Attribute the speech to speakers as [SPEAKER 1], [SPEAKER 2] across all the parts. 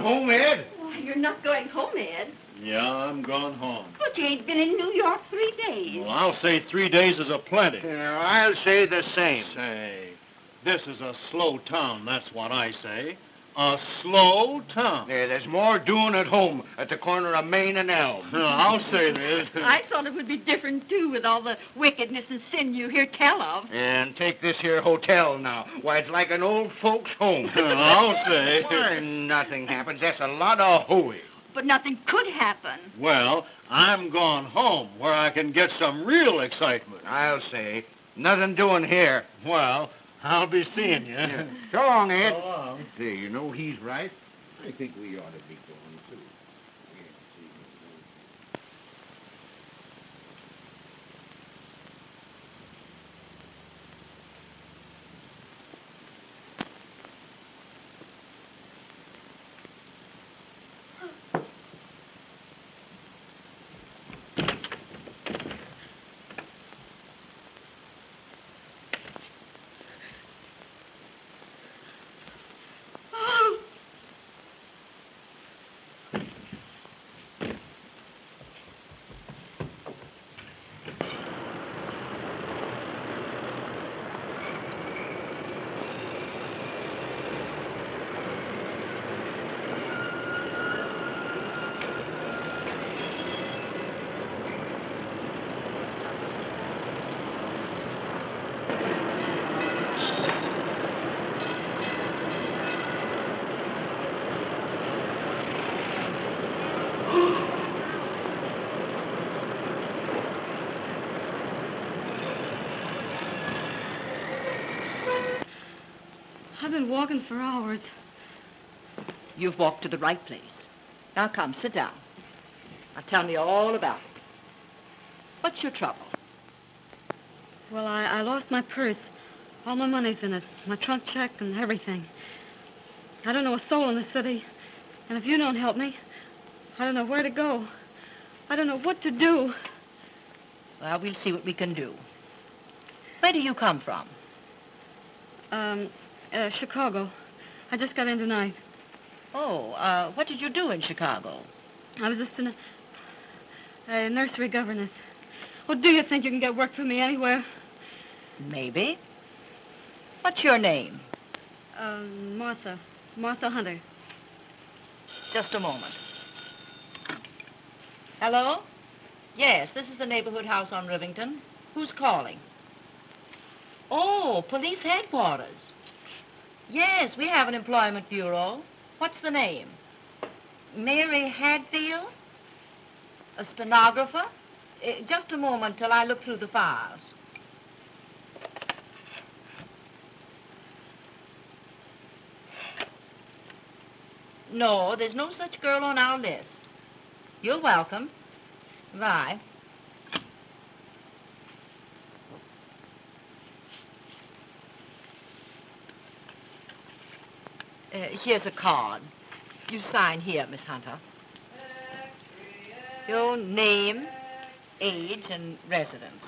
[SPEAKER 1] home, Ed?
[SPEAKER 2] Why, you're not going home, Ed.
[SPEAKER 3] Yeah, I'm gone home.
[SPEAKER 2] But you ain't been in New York 3 days.
[SPEAKER 3] Well, I'll say 3 days is a plenty.
[SPEAKER 1] Yeah, I'll say the same.
[SPEAKER 3] Say, this is a slow town, that's what I say. A slow town.
[SPEAKER 1] Yeah, there's more doing at home at the corner of Main and Elm.
[SPEAKER 3] I'll say this.
[SPEAKER 2] I thought it would be different, too, with all the wickedness and sin you hear tell of.
[SPEAKER 1] And take this here hotel now. Why, it's like an old folks' home.
[SPEAKER 3] I'll say.
[SPEAKER 1] Why, nothing happens. That's a lot of hooey.
[SPEAKER 2] But nothing could happen.
[SPEAKER 3] Well, I'm gone home where I can get some real excitement.
[SPEAKER 1] I'll say. Nothing doing here.
[SPEAKER 3] Well, I'll be seeing you.
[SPEAKER 1] Yeah. So long, Ed.
[SPEAKER 3] So long.
[SPEAKER 1] Say, you know he's right. I think we ought to be going, too.
[SPEAKER 2] I've been walking for hours. You've walked to the right place. Now come, sit down. Now tell me all about it. What's your trouble?
[SPEAKER 4] Well, I lost my purse. All my money's in it. My trunk check and everything. I don't know a soul in the city. And if you don't help me, I don't know where to go. I don't know what to do.
[SPEAKER 2] Well, we'll see what we can do. Where do you come from?
[SPEAKER 4] Chicago. I just got in tonight.
[SPEAKER 2] Oh, what did you do in Chicago?
[SPEAKER 4] I was just a nursery governess. Well, do you think you can get work for me anywhere?
[SPEAKER 2] Maybe. What's your name?
[SPEAKER 4] Martha. Martha Hunter.
[SPEAKER 2] Just a moment. Hello? Yes, this is the neighborhood house on Rivington. Who's calling? Oh, police headquarters. Yes, we have an employment bureau. What's the name? Mary Hadfield? A stenographer? Just a moment till I look through the files. No, there's no such girl on our list. You're welcome. Bye. Here's a card. You sign here, Miss Hunter. Your name, age, and residence.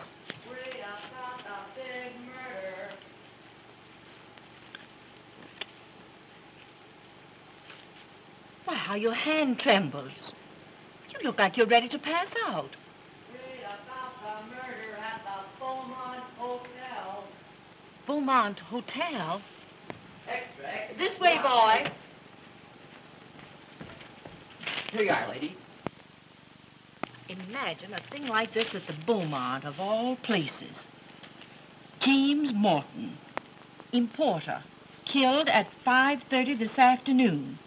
[SPEAKER 2] Why, how your hand trembles. You look like you're ready to pass out.
[SPEAKER 5] Read about the murder at the Beaumont Hotel.
[SPEAKER 2] Beaumont Hotel?
[SPEAKER 5] Extra.
[SPEAKER 2] This way, boy.
[SPEAKER 1] Here you are, lady.
[SPEAKER 2] Imagine a thing like this at the Beaumont, of all places. James Morton, importer, killed at 5:30 this afternoon.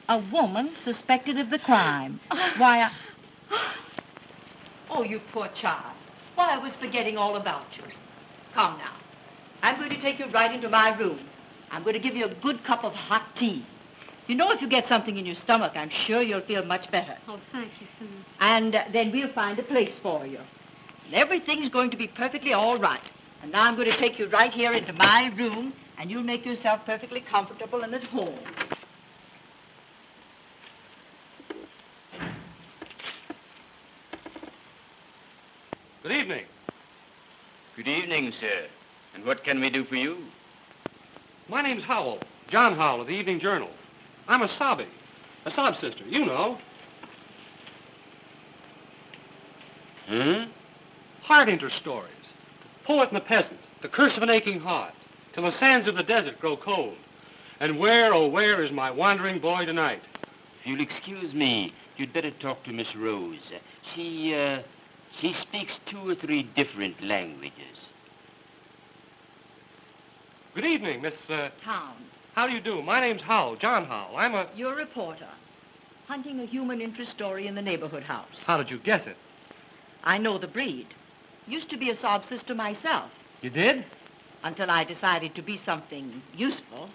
[SPEAKER 2] A woman suspected of the crime. Why, Oh, you poor child. Why, I was forgetting all about you. Come now. I'm going to take you right into my room. I'm going to give you a good cup of hot tea. You know, if you get something in your stomach, I'm sure you'll feel much better.
[SPEAKER 4] Oh, thank you so much.
[SPEAKER 2] And then we'll find a place for you. And everything's going to be perfectly all right. And now I'm going to take you right here into my room, and you'll make yourself perfectly comfortable and at home.
[SPEAKER 1] Good evening.
[SPEAKER 6] Good evening, sir. And what can we do for you?
[SPEAKER 7] My name's Howell, John Howell of the Evening Journal. I'm a sobby. A sob sister, you know. Heart interest stories. The poet and the peasant. The curse of an aching heart. Till the sands of the desert grow cold. And where, oh, where is my wandering boy tonight?
[SPEAKER 6] If you'll excuse me, you'd better talk to Miss Rose. She speaks 2 or 3 different languages.
[SPEAKER 7] Good evening, Miss,
[SPEAKER 2] Town.
[SPEAKER 7] How do you do? My name's Howell, John Howell.
[SPEAKER 2] You're a reporter. Hunting a human interest story in the neighborhood house.
[SPEAKER 7] How did you guess it?
[SPEAKER 2] I know the breed. Used to be a sob sister myself.
[SPEAKER 7] You did?
[SPEAKER 2] Until I decided to be something useful.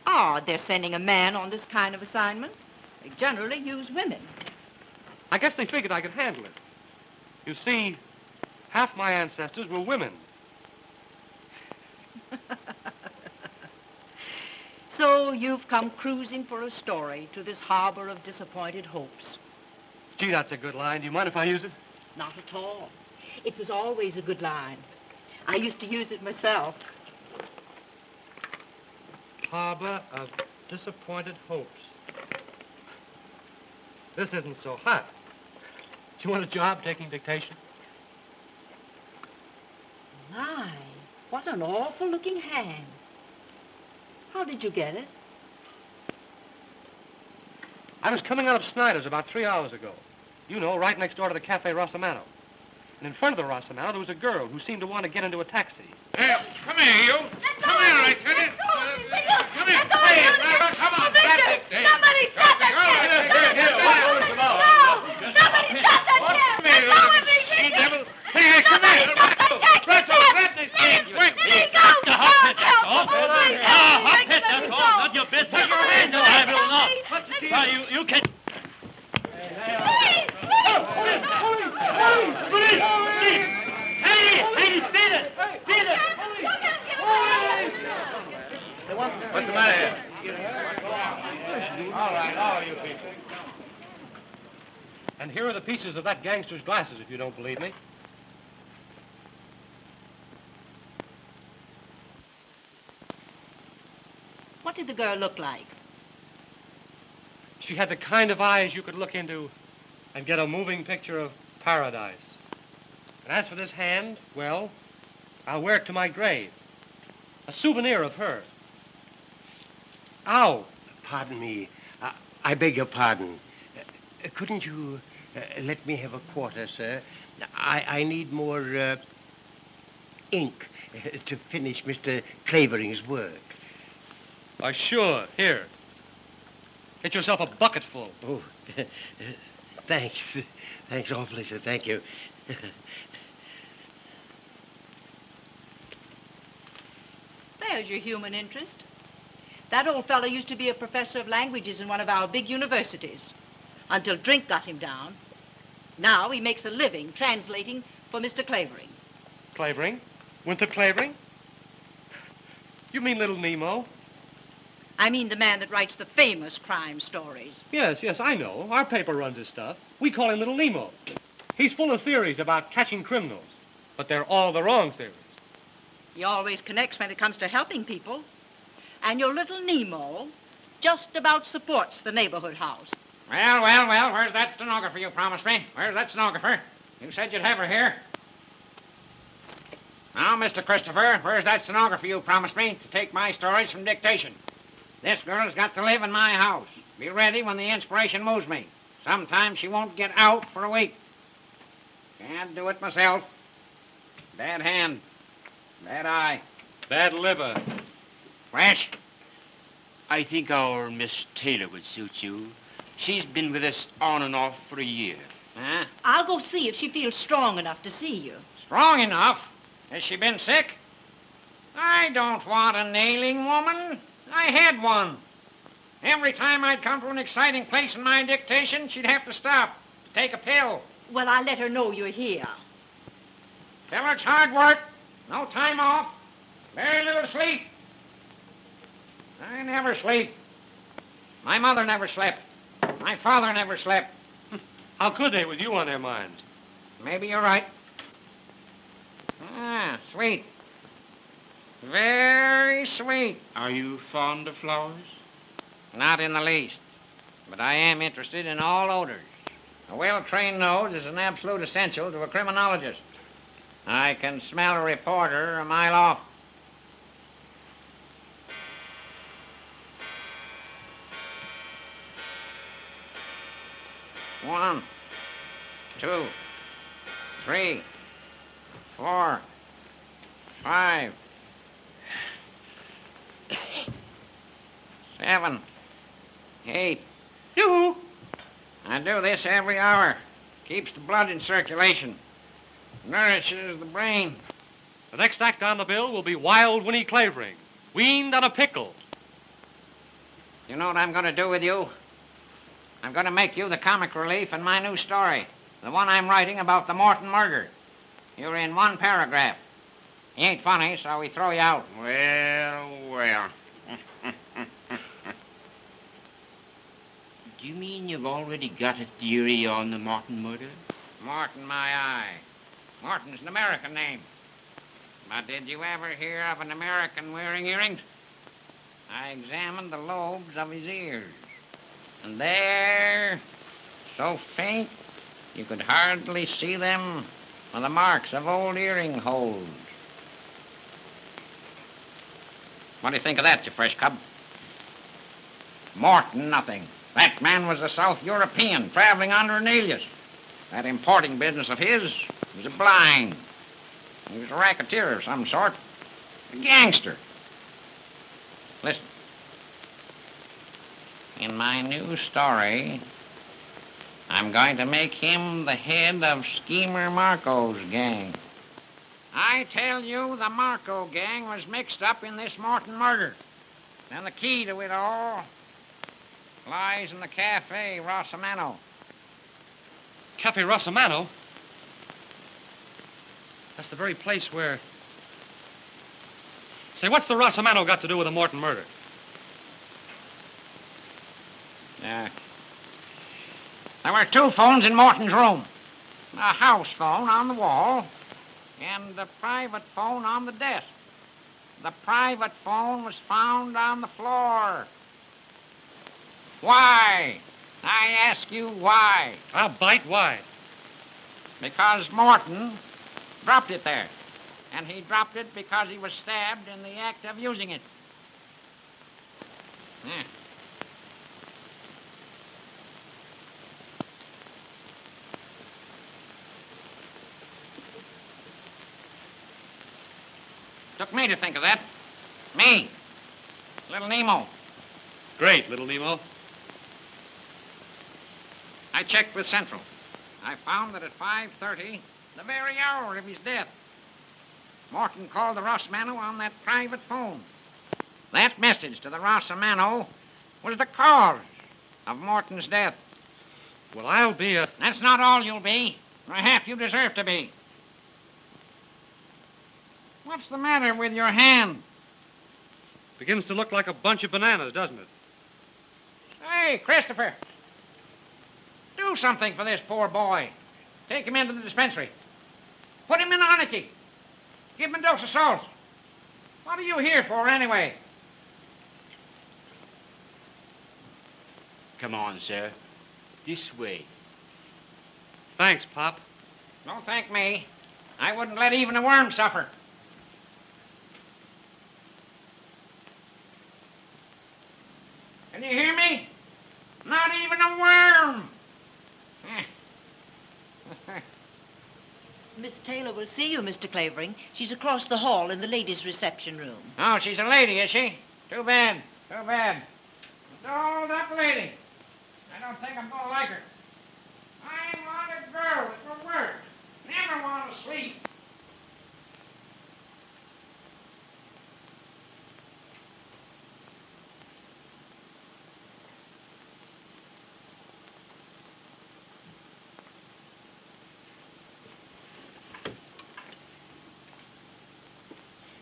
[SPEAKER 2] Oh, they're sending a man on this kind of assignment. They generally use women.
[SPEAKER 7] I guess they figured I could handle it. You see, half my ancestors were women.
[SPEAKER 2] So you've come cruising for a story to this harbor of disappointed hopes.
[SPEAKER 7] Gee, that's a good line. Do you mind if I use it?
[SPEAKER 2] Not at all. It was always a good line. I used to use it myself.
[SPEAKER 7] Harbor of disappointed hopes. This isn't so hot. Do you want a job taking dictation?
[SPEAKER 2] My, what an awful-looking hand. How did you get it?
[SPEAKER 7] I was coming out of Snyder's about 3 hours ago. You know, right next door to the Cafe Rossamato. And in front of the Rossamato, there was a girl who seemed to want to get into a taxi.
[SPEAKER 1] Hey, come here, you. Come here, I tell you. Come here. Hey, come on.
[SPEAKER 5] Somebody stop that cat! Somebody stop that cat! Let go of me!
[SPEAKER 1] Hey, come here. Russell, grab this thing, quick.
[SPEAKER 5] Let me go!
[SPEAKER 3] Not your business. Put your hands up. I will not. You can...
[SPEAKER 1] What's the matter here? All right, all you people.
[SPEAKER 7] And here are the pieces of that gangster's glasses, if you don't believe me.
[SPEAKER 2] What did the girl look like?
[SPEAKER 7] She had the kind of eyes you could look into and get a moving picture of paradise. And as for this hand, well, I'll wear it to my grave. A souvenir of her. Ow!
[SPEAKER 8] Pardon me. I beg your pardon. Couldn't you let me have a quarter, sir? I need more ink to finish Mr. Clavering's work.
[SPEAKER 7] Why, sure. Here. Get yourself a bucketful.
[SPEAKER 8] Oh, thanks. Thanks awfully, sir. Thank you.
[SPEAKER 2] There's your human interest. That old fellow used to be a professor of languages in one of our big universities, until drink got him down. Now he makes a living translating for Mr. Clavering.
[SPEAKER 7] Clavering? Winthrop Clavering? You mean Little Nemo?
[SPEAKER 2] I mean the man that writes the famous crime stories.
[SPEAKER 7] Yes, I know. Our paper runs his stuff. We call him Little Nemo. He's full of theories about catching criminals, but they're all the wrong theories.
[SPEAKER 2] He always connects when it comes to helping people. And your Little Nemo just about supports the neighborhood house.
[SPEAKER 1] Well, where's that stenographer you promised me? Where's that stenographer? You said you'd have her here. Now, Mr. Christopher, where's that stenographer you promised me to take my stories from dictation? This girl's got to live in my house. Be ready when the inspiration moves me. Sometimes she won't get out for a week. Can't do it myself. Bad hand. Bad eye.
[SPEAKER 7] Bad liver.
[SPEAKER 1] Fresh?
[SPEAKER 6] I think our Miss Taylor would suit you. She's been with us on and off for a year.
[SPEAKER 1] Huh?
[SPEAKER 2] I'll go see if she feels strong enough to see you.
[SPEAKER 1] Strong enough? Has she been sick? I don't want a nailing woman. I had one. Every time I'd come to an exciting place in my dictation, she'd have to stop to take a pill.
[SPEAKER 2] Well, I'll let her know you're here.
[SPEAKER 1] Tell her it's hard work. No time off. Very little sleep. I never sleep. My mother never slept. My father never slept.
[SPEAKER 7] How could they with you on their minds?
[SPEAKER 1] Maybe you're right. Sweet. Very sweet.
[SPEAKER 6] Are you fond of flowers?
[SPEAKER 1] Not in the least. But I am interested in all odors. A well-trained nose is an absolute essential to a criminologist. I can smell a reporter a mile off. One, 2, 3, 4, 5, 7, 8.
[SPEAKER 7] You.
[SPEAKER 1] I do this every hour. Keeps the blood in circulation. Nourishes the brain.
[SPEAKER 7] The next act on the bill will be Wild Winnie Clavering, weaned on a pickle.
[SPEAKER 1] You know what I'm going to do with you? I'm going to make you the comic relief in my new story. The one I'm writing about the Morton murder. You're in one paragraph. You ain't funny, so we throw you out.
[SPEAKER 6] Well. Do you mean you've already got a theory on the Morton murder?
[SPEAKER 1] Morton, my eye. Morton's an American name. But did you ever hear of an American wearing earrings? I examined the lobes of his ears. And there, so faint, you could hardly see them, were the marks of old earring holes. What do you think of that, you fresh cub? Morton, nothing. That man was a South European traveling under an alias. That importing business of his was a blind. He was a racketeer of some sort. A gangster. Listen. In my new story, I'm going to make him the head of Schemer Marko's gang. I tell you, the Marko gang was mixed up in this Morton murder. And the key to it all lies in the Cafe Rossamano.
[SPEAKER 7] Cafe Rossamano? That's the very place where... Say, what's the Rossamano got to do with the Morton murder?
[SPEAKER 1] There were 2 phones in Morton's room. A house phone on the wall and a private phone on the desk. The private phone was found on the floor. Why? I ask you why.
[SPEAKER 7] I'll bite. Why?
[SPEAKER 1] Because Morton dropped it there. And he dropped it because he was stabbed in the act of using it. Yeah. Took me to think of that. Me. Little Nemo.
[SPEAKER 7] Great, little Nemo.
[SPEAKER 1] I checked with Central. I found that at 5:30, the very hour of his death, Morton called the Rossamano on that private phone. That message to the Rossamano was the cause of Morton's death.
[SPEAKER 7] Well, I'll be a...
[SPEAKER 1] That's not all you'll be, or half you deserve to be. What's the matter with your hand?
[SPEAKER 7] Begins to look like a bunch of bananas, doesn't it?
[SPEAKER 1] Hey, Christopher. Do something for this poor boy. Take him into the dispensary. Put him in Arnicky. Give him a dose of salt. What are you here for, anyway?
[SPEAKER 6] Come on, sir. This way.
[SPEAKER 7] Thanks, Pop.
[SPEAKER 1] Don't thank me. I wouldn't let even a worm suffer. Can you hear me? Not even a worm.
[SPEAKER 2] Miss Taylor will see you, Mr. Clavering. She's across the hall in the ladies' reception room.
[SPEAKER 1] Oh, she's a lady, is she? Too bad. Too bad. A dolled-up lady. I don't think I'm going to like her. I want a girl that will work. Never want to sleep.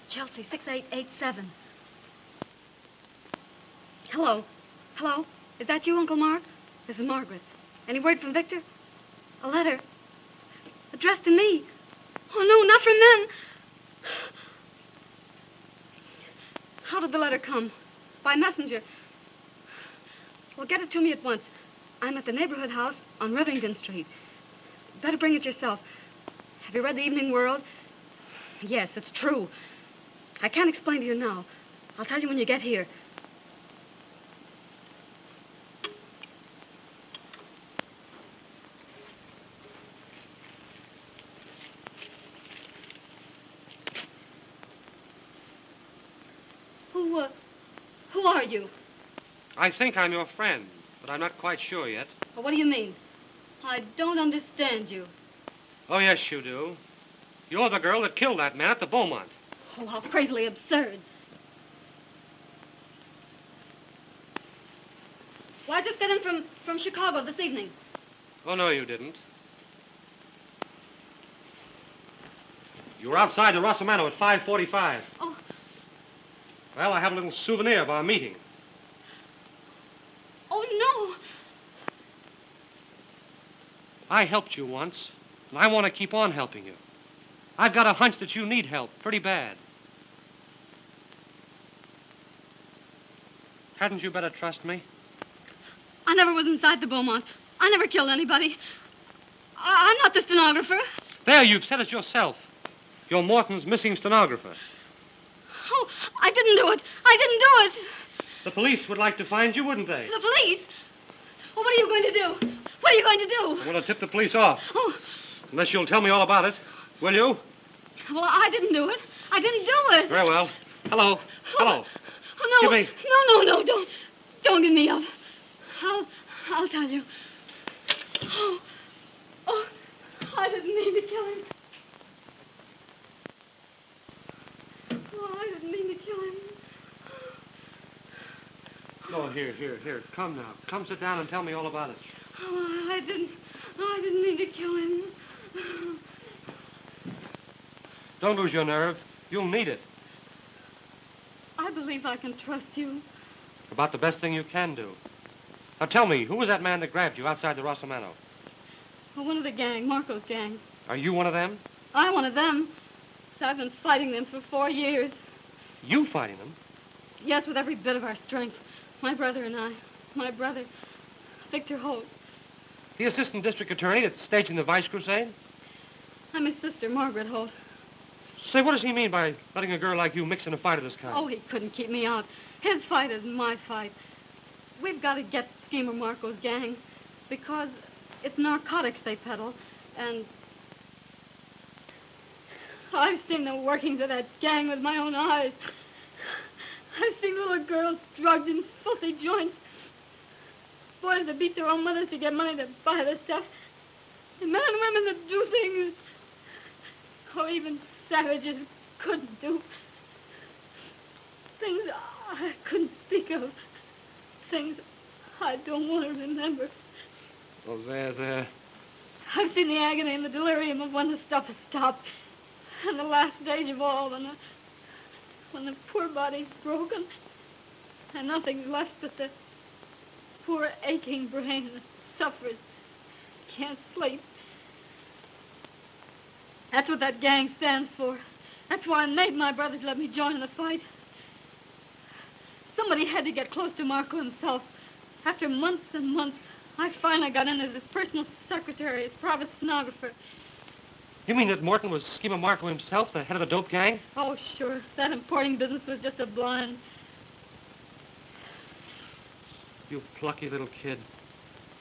[SPEAKER 4] Chelsea, 6887. Hello. Hello? Is that you, Uncle Mark? This is Margaret. Any word from Victor? A letter? Addressed to me? Oh, no, not from them. How did the letter come? By messenger. Well, get it to me at once. I'm at the neighborhood house on Rivington Street. Better bring it yourself. Have you read the Evening World? Yes, it's true. I can't explain to you now. I'll tell you when you get here. Who are you?
[SPEAKER 7] I think I'm your friend, but I'm not quite sure yet.
[SPEAKER 4] Well, what do you mean? I don't understand you.
[SPEAKER 7] Oh, yes, you do. You're the girl that killed that man at the Beaumont.
[SPEAKER 4] Oh, how crazily absurd. Well, I just got in from Chicago this evening.
[SPEAKER 7] Oh, no, you didn't. You were outside the Rossamano at 5:45.
[SPEAKER 4] Oh.
[SPEAKER 7] Well, I have a little souvenir of our meeting.
[SPEAKER 4] Oh, no.
[SPEAKER 7] I helped you once, and I want to keep on helping you. I've got a hunch that you need help pretty bad. Hadn't you better trust me?
[SPEAKER 4] I never was inside the Beaumont. I never killed anybody. I'm not the stenographer.
[SPEAKER 7] There, you've said it yourself. You're Morton's missing stenographer.
[SPEAKER 4] Oh, I didn't do it. I didn't do it.
[SPEAKER 7] The police would like to find you, wouldn't they?
[SPEAKER 4] The police? Well, what are you going to do? What are you going to do?
[SPEAKER 7] I'm going to tip the police off.
[SPEAKER 4] Oh.
[SPEAKER 7] Unless you'll tell me all about it. Will you?
[SPEAKER 4] Well, I didn't do it. I didn't do it.
[SPEAKER 7] Very well. Hello. Hello.
[SPEAKER 4] Oh, no.
[SPEAKER 7] Give me...
[SPEAKER 4] No, don't get me up. I'll tell you. Oh, I didn't mean to kill him. Oh, I didn't mean to kill him.
[SPEAKER 7] Oh, here. Come now. Come sit down and tell me all about it.
[SPEAKER 4] Oh, I didn't mean to kill him.
[SPEAKER 7] Don't lose your nerve. You'll need it.
[SPEAKER 4] I believe I can trust you.
[SPEAKER 7] About the best thing you can do. Now tell me, who was that man that grabbed you outside the Rossamano?
[SPEAKER 4] Well, one of the gang, Marco's gang.
[SPEAKER 7] Are you one of them?
[SPEAKER 4] I'm one of them. I've been fighting them for 4 years.
[SPEAKER 7] You fighting them?
[SPEAKER 4] Yes, with every bit of our strength. My brother and I. My brother, Victor Holt.
[SPEAKER 7] The assistant district attorney that's staging the Vice Crusade?
[SPEAKER 4] I'm his sister, Margaret Holt.
[SPEAKER 7] Say, what does he mean by letting a girl like you mix in a fight of this kind?
[SPEAKER 4] Oh, he couldn't keep me out. His fight is my fight. We've got to get Schemer Marko's gang because it's narcotics they peddle, and I've seen the workings of that gang with my own eyes. I've seen little girls drugged in filthy joints, boys that beat their own mothers to get money to buy the stuff, and men and women that do things, or even savages couldn't do. Things I couldn't speak of. Things I don't want to remember.
[SPEAKER 7] Oh, there.
[SPEAKER 4] I've seen the agony and the delirium of when the stuff has stopped. And the last stage of all, when the poor body's broken and nothing's left but the poor aching brain that suffers, can't sleep. That's what that gang stands for. That's why I made my brothers let me join in the fight. Somebody had to get close to Marko himself. After months and months, I finally got in as his personal secretary, his private stenographer.
[SPEAKER 7] You mean that Morton was Schemer Marko himself, the head of the dope gang?
[SPEAKER 4] Oh, sure. That importing business was just a blind.
[SPEAKER 7] You plucky little kid.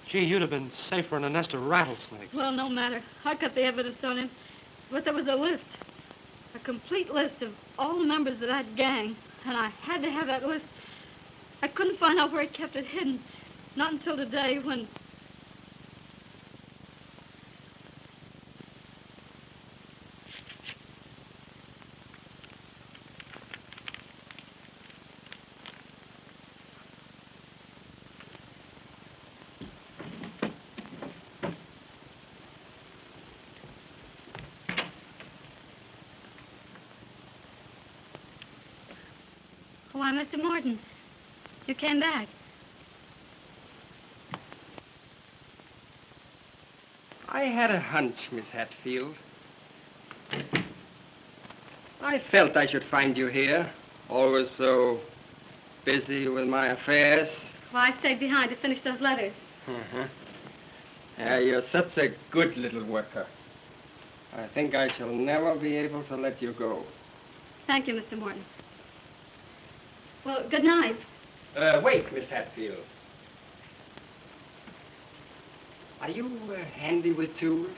[SPEAKER 7] Gee, you'd have been safer in a nest of rattlesnakes.
[SPEAKER 4] Well, no matter. I got the evidence on him. But there was a list. A complete list of all the members of that gang. And I had to have that list. I couldn't find out where he kept it hidden. Not until today when... Why, Mr. Morton, you came back.
[SPEAKER 9] I had a hunch, Miss Hatfield. I felt I should find you here, always so busy with my affairs.
[SPEAKER 4] Well, I stayed behind to finish those letters.
[SPEAKER 9] Uh-huh. You're such a good little worker. I think I shall never be able to let you go.
[SPEAKER 4] Thank you, Mr. Morton. Well, good night.
[SPEAKER 9] Wait, Miss Hatfield. Are you handy with tools?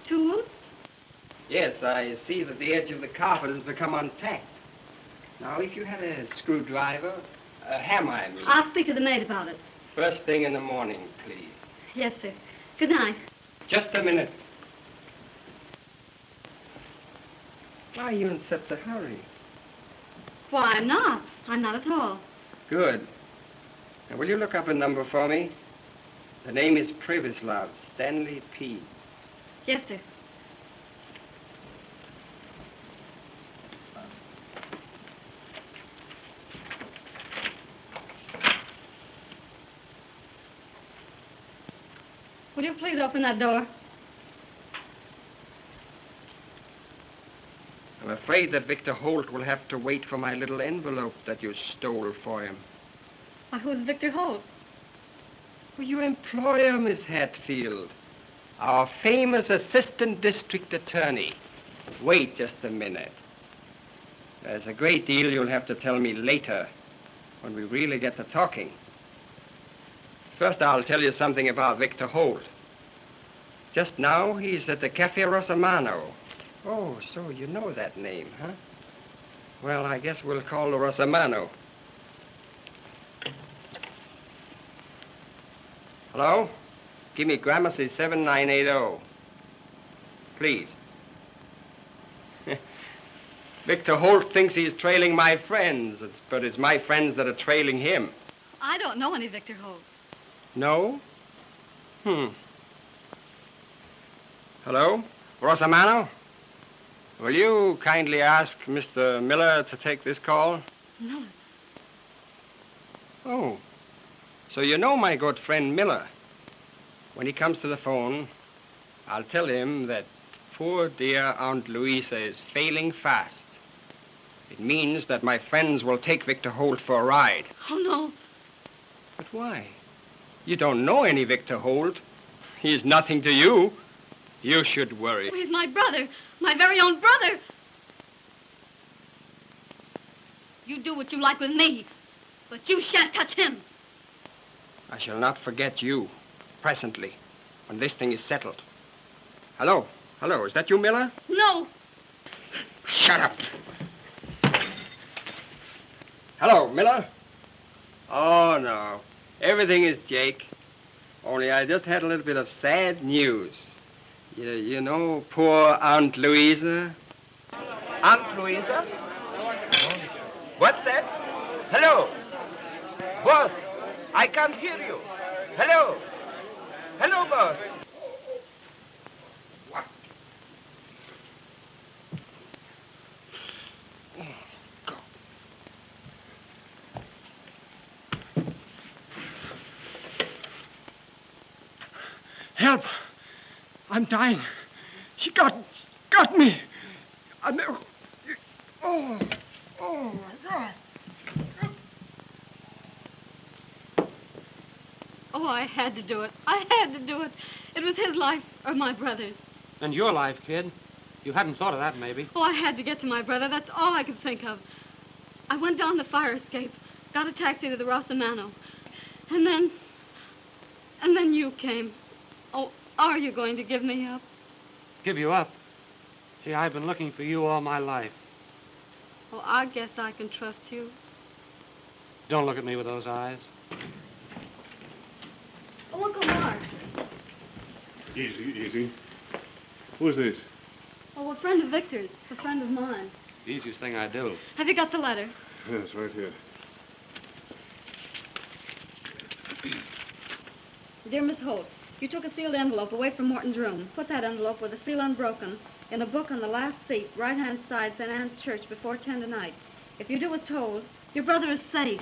[SPEAKER 4] Tools?
[SPEAKER 9] Yes, I see that the edge of the carpet has become untacked. Now, if you had a screwdriver, a hammer, I mean.
[SPEAKER 4] I'll speak to the maid about it.
[SPEAKER 9] First thing in the morning, please.
[SPEAKER 4] Yes, sir. Good night.
[SPEAKER 9] Just a minute. Why are you in such a hurry?
[SPEAKER 4] Why, I'm not. I'm not at all.
[SPEAKER 9] Good. Now, will you look up a number for me? The name is Privislov, Stanley P.
[SPEAKER 4] Yes, sir. Will you please open that door?
[SPEAKER 9] I'm afraid that Victor Holt will have to wait for my little envelope that you stole for him.
[SPEAKER 4] Why, who's Victor Holt?
[SPEAKER 9] Well, your employer, Miss Hatfield. Our famous assistant district attorney. Wait just a minute. There's a great deal you'll have to tell me later, when we really get to talking. First, I'll tell you something about Victor Holt. Just now, he's at the Cafe Rosamano. Oh, so you know that name, huh? Well, I guess we'll call the Rosamano. Hello? Give me Gramercy 7980. Please. Victor Holt thinks he's trailing my friends, but it's my friends that are trailing him.
[SPEAKER 4] I don't know any Victor Holt.
[SPEAKER 9] No? Hello? Rosamano? Will you kindly ask Mr. Miller to take this call?
[SPEAKER 4] Miller?
[SPEAKER 9] Oh. So you know my good friend Miller. When he comes to the phone, I'll tell him that poor dear Aunt Louisa is failing fast. It means that my friends will take Victor Holt for a ride.
[SPEAKER 4] Oh, no.
[SPEAKER 9] But why? You don't know any Victor Holt. He's nothing to you. You should worry.
[SPEAKER 4] Oh, he's my brother. My very own brother. You do what you like with me, but you shan't touch him.
[SPEAKER 9] I shall not forget you, presently, when this thing is settled. Hello? Hello, is that you, Miller?
[SPEAKER 4] No.
[SPEAKER 9] Shut up. Hello, Miller? Oh, no. Everything is Jake. Only I just had a little bit of sad news. You know poor Aunt Louisa? Aunt Louisa? What's that? Hello? Boss, I can't hear you. Hello? Hello, boss. What? Go.
[SPEAKER 10] Help! I'm dying. She got me. Oh, my God.
[SPEAKER 4] Oh, I had to do it. I had to do it. It was his life or my brother's.
[SPEAKER 7] And your life, kid. You hadn't thought of that, maybe.
[SPEAKER 4] Oh, I had to get to my brother. That's all I could think of. I went down the fire escape, got a taxi to the Rosamano. And then you came. Oh, are you going to give me up?
[SPEAKER 7] Give you up? Gee, I've been looking for you all my life.
[SPEAKER 4] Oh, I guess I can trust you.
[SPEAKER 7] Don't look at me with those eyes.
[SPEAKER 4] Oh, Uncle Mark.
[SPEAKER 11] Easy, easy. Who's this?
[SPEAKER 4] Oh, a friend of Victor's. A friend of mine.
[SPEAKER 7] The easiest thing I do.
[SPEAKER 4] Have you got the letter?
[SPEAKER 11] Yes, right here.
[SPEAKER 4] Dear Miss Holt, you took a sealed envelope away from Morton's room. Put that envelope with the seal unbroken in a book on the last seat, right-hand side, St. Anne's Church, before 10 tonight. If you do as told, your brother is safe,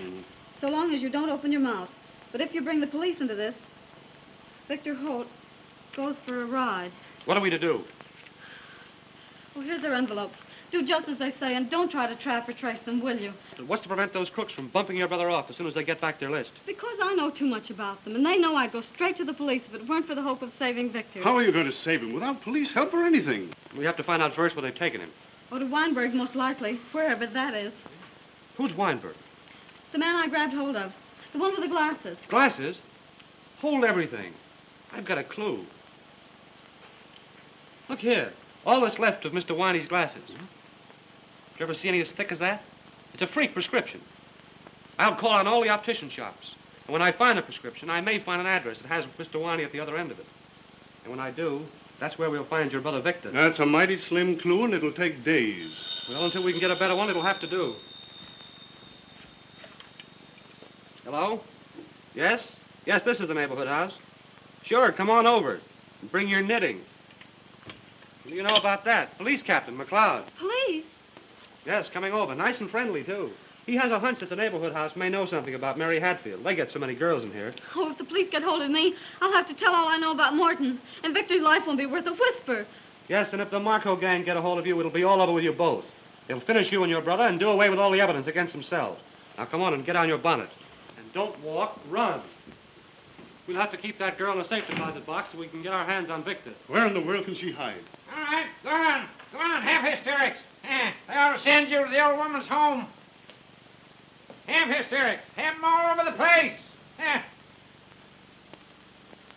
[SPEAKER 4] so long as you don't open your mouth. But if you bring the police into this, Victor Holt goes for a ride.
[SPEAKER 7] What are we to do?
[SPEAKER 4] Oh, here's their envelope. Do just as they say and don't try to trap or trace them, will you?
[SPEAKER 7] What's to prevent those crooks from bumping your brother off as soon as they get back their list?
[SPEAKER 4] Because I know too much about them, and they know I'd go straight to the police if it weren't for the hope of saving Victor.
[SPEAKER 11] How are you going to save him without police help or anything?
[SPEAKER 7] We have to find out first where they've taken him.
[SPEAKER 4] Oh, to Weinberg's most likely, wherever that is.
[SPEAKER 7] Who's Weinberg?
[SPEAKER 4] The man I grabbed hold of. The one with the glasses.
[SPEAKER 7] Glasses? Hold everything. I've got a clue. Look here. All that's left of Mr. Winey's glasses. Did you ever see any as thick as that? It's a freak prescription. I'll call on all the optician shops. And when I find a prescription, I may find an address that has Mr. Winey at the other end of it. And when I do, that's where we'll find your brother Victor.
[SPEAKER 11] That's a mighty slim clue, and it'll take days.
[SPEAKER 7] Well, until we can get a better one, it'll have to do. Hello? Yes? Yes, this is the neighborhood house. Sure, come on over. And bring your knitting. What do you know about that? Police Captain McLeod.
[SPEAKER 4] Police?
[SPEAKER 7] Yes, coming over. Nice and friendly, too. He has a hunch that the neighborhood house may know something about Mary Hatfield. They get so many girls in here.
[SPEAKER 4] Oh, if the police get hold of me, I'll have to tell all I know about Morton. And Victor's life won't be worth a whisper.
[SPEAKER 7] Yes, and if the Marko gang get a hold of you, it'll be all over with you both. They'll finish you and your brother and do away with all the evidence against themselves. Now, come on and get on your bonnet. And don't walk, run. We'll have to keep that girl in a safe deposit box so we can get our hands on Victor.
[SPEAKER 11] Where in the world can she hide?
[SPEAKER 1] All right, go on. Go on, have hysterics. They ought to send you to the old woman's home. Have hysterics. Have them all over the place.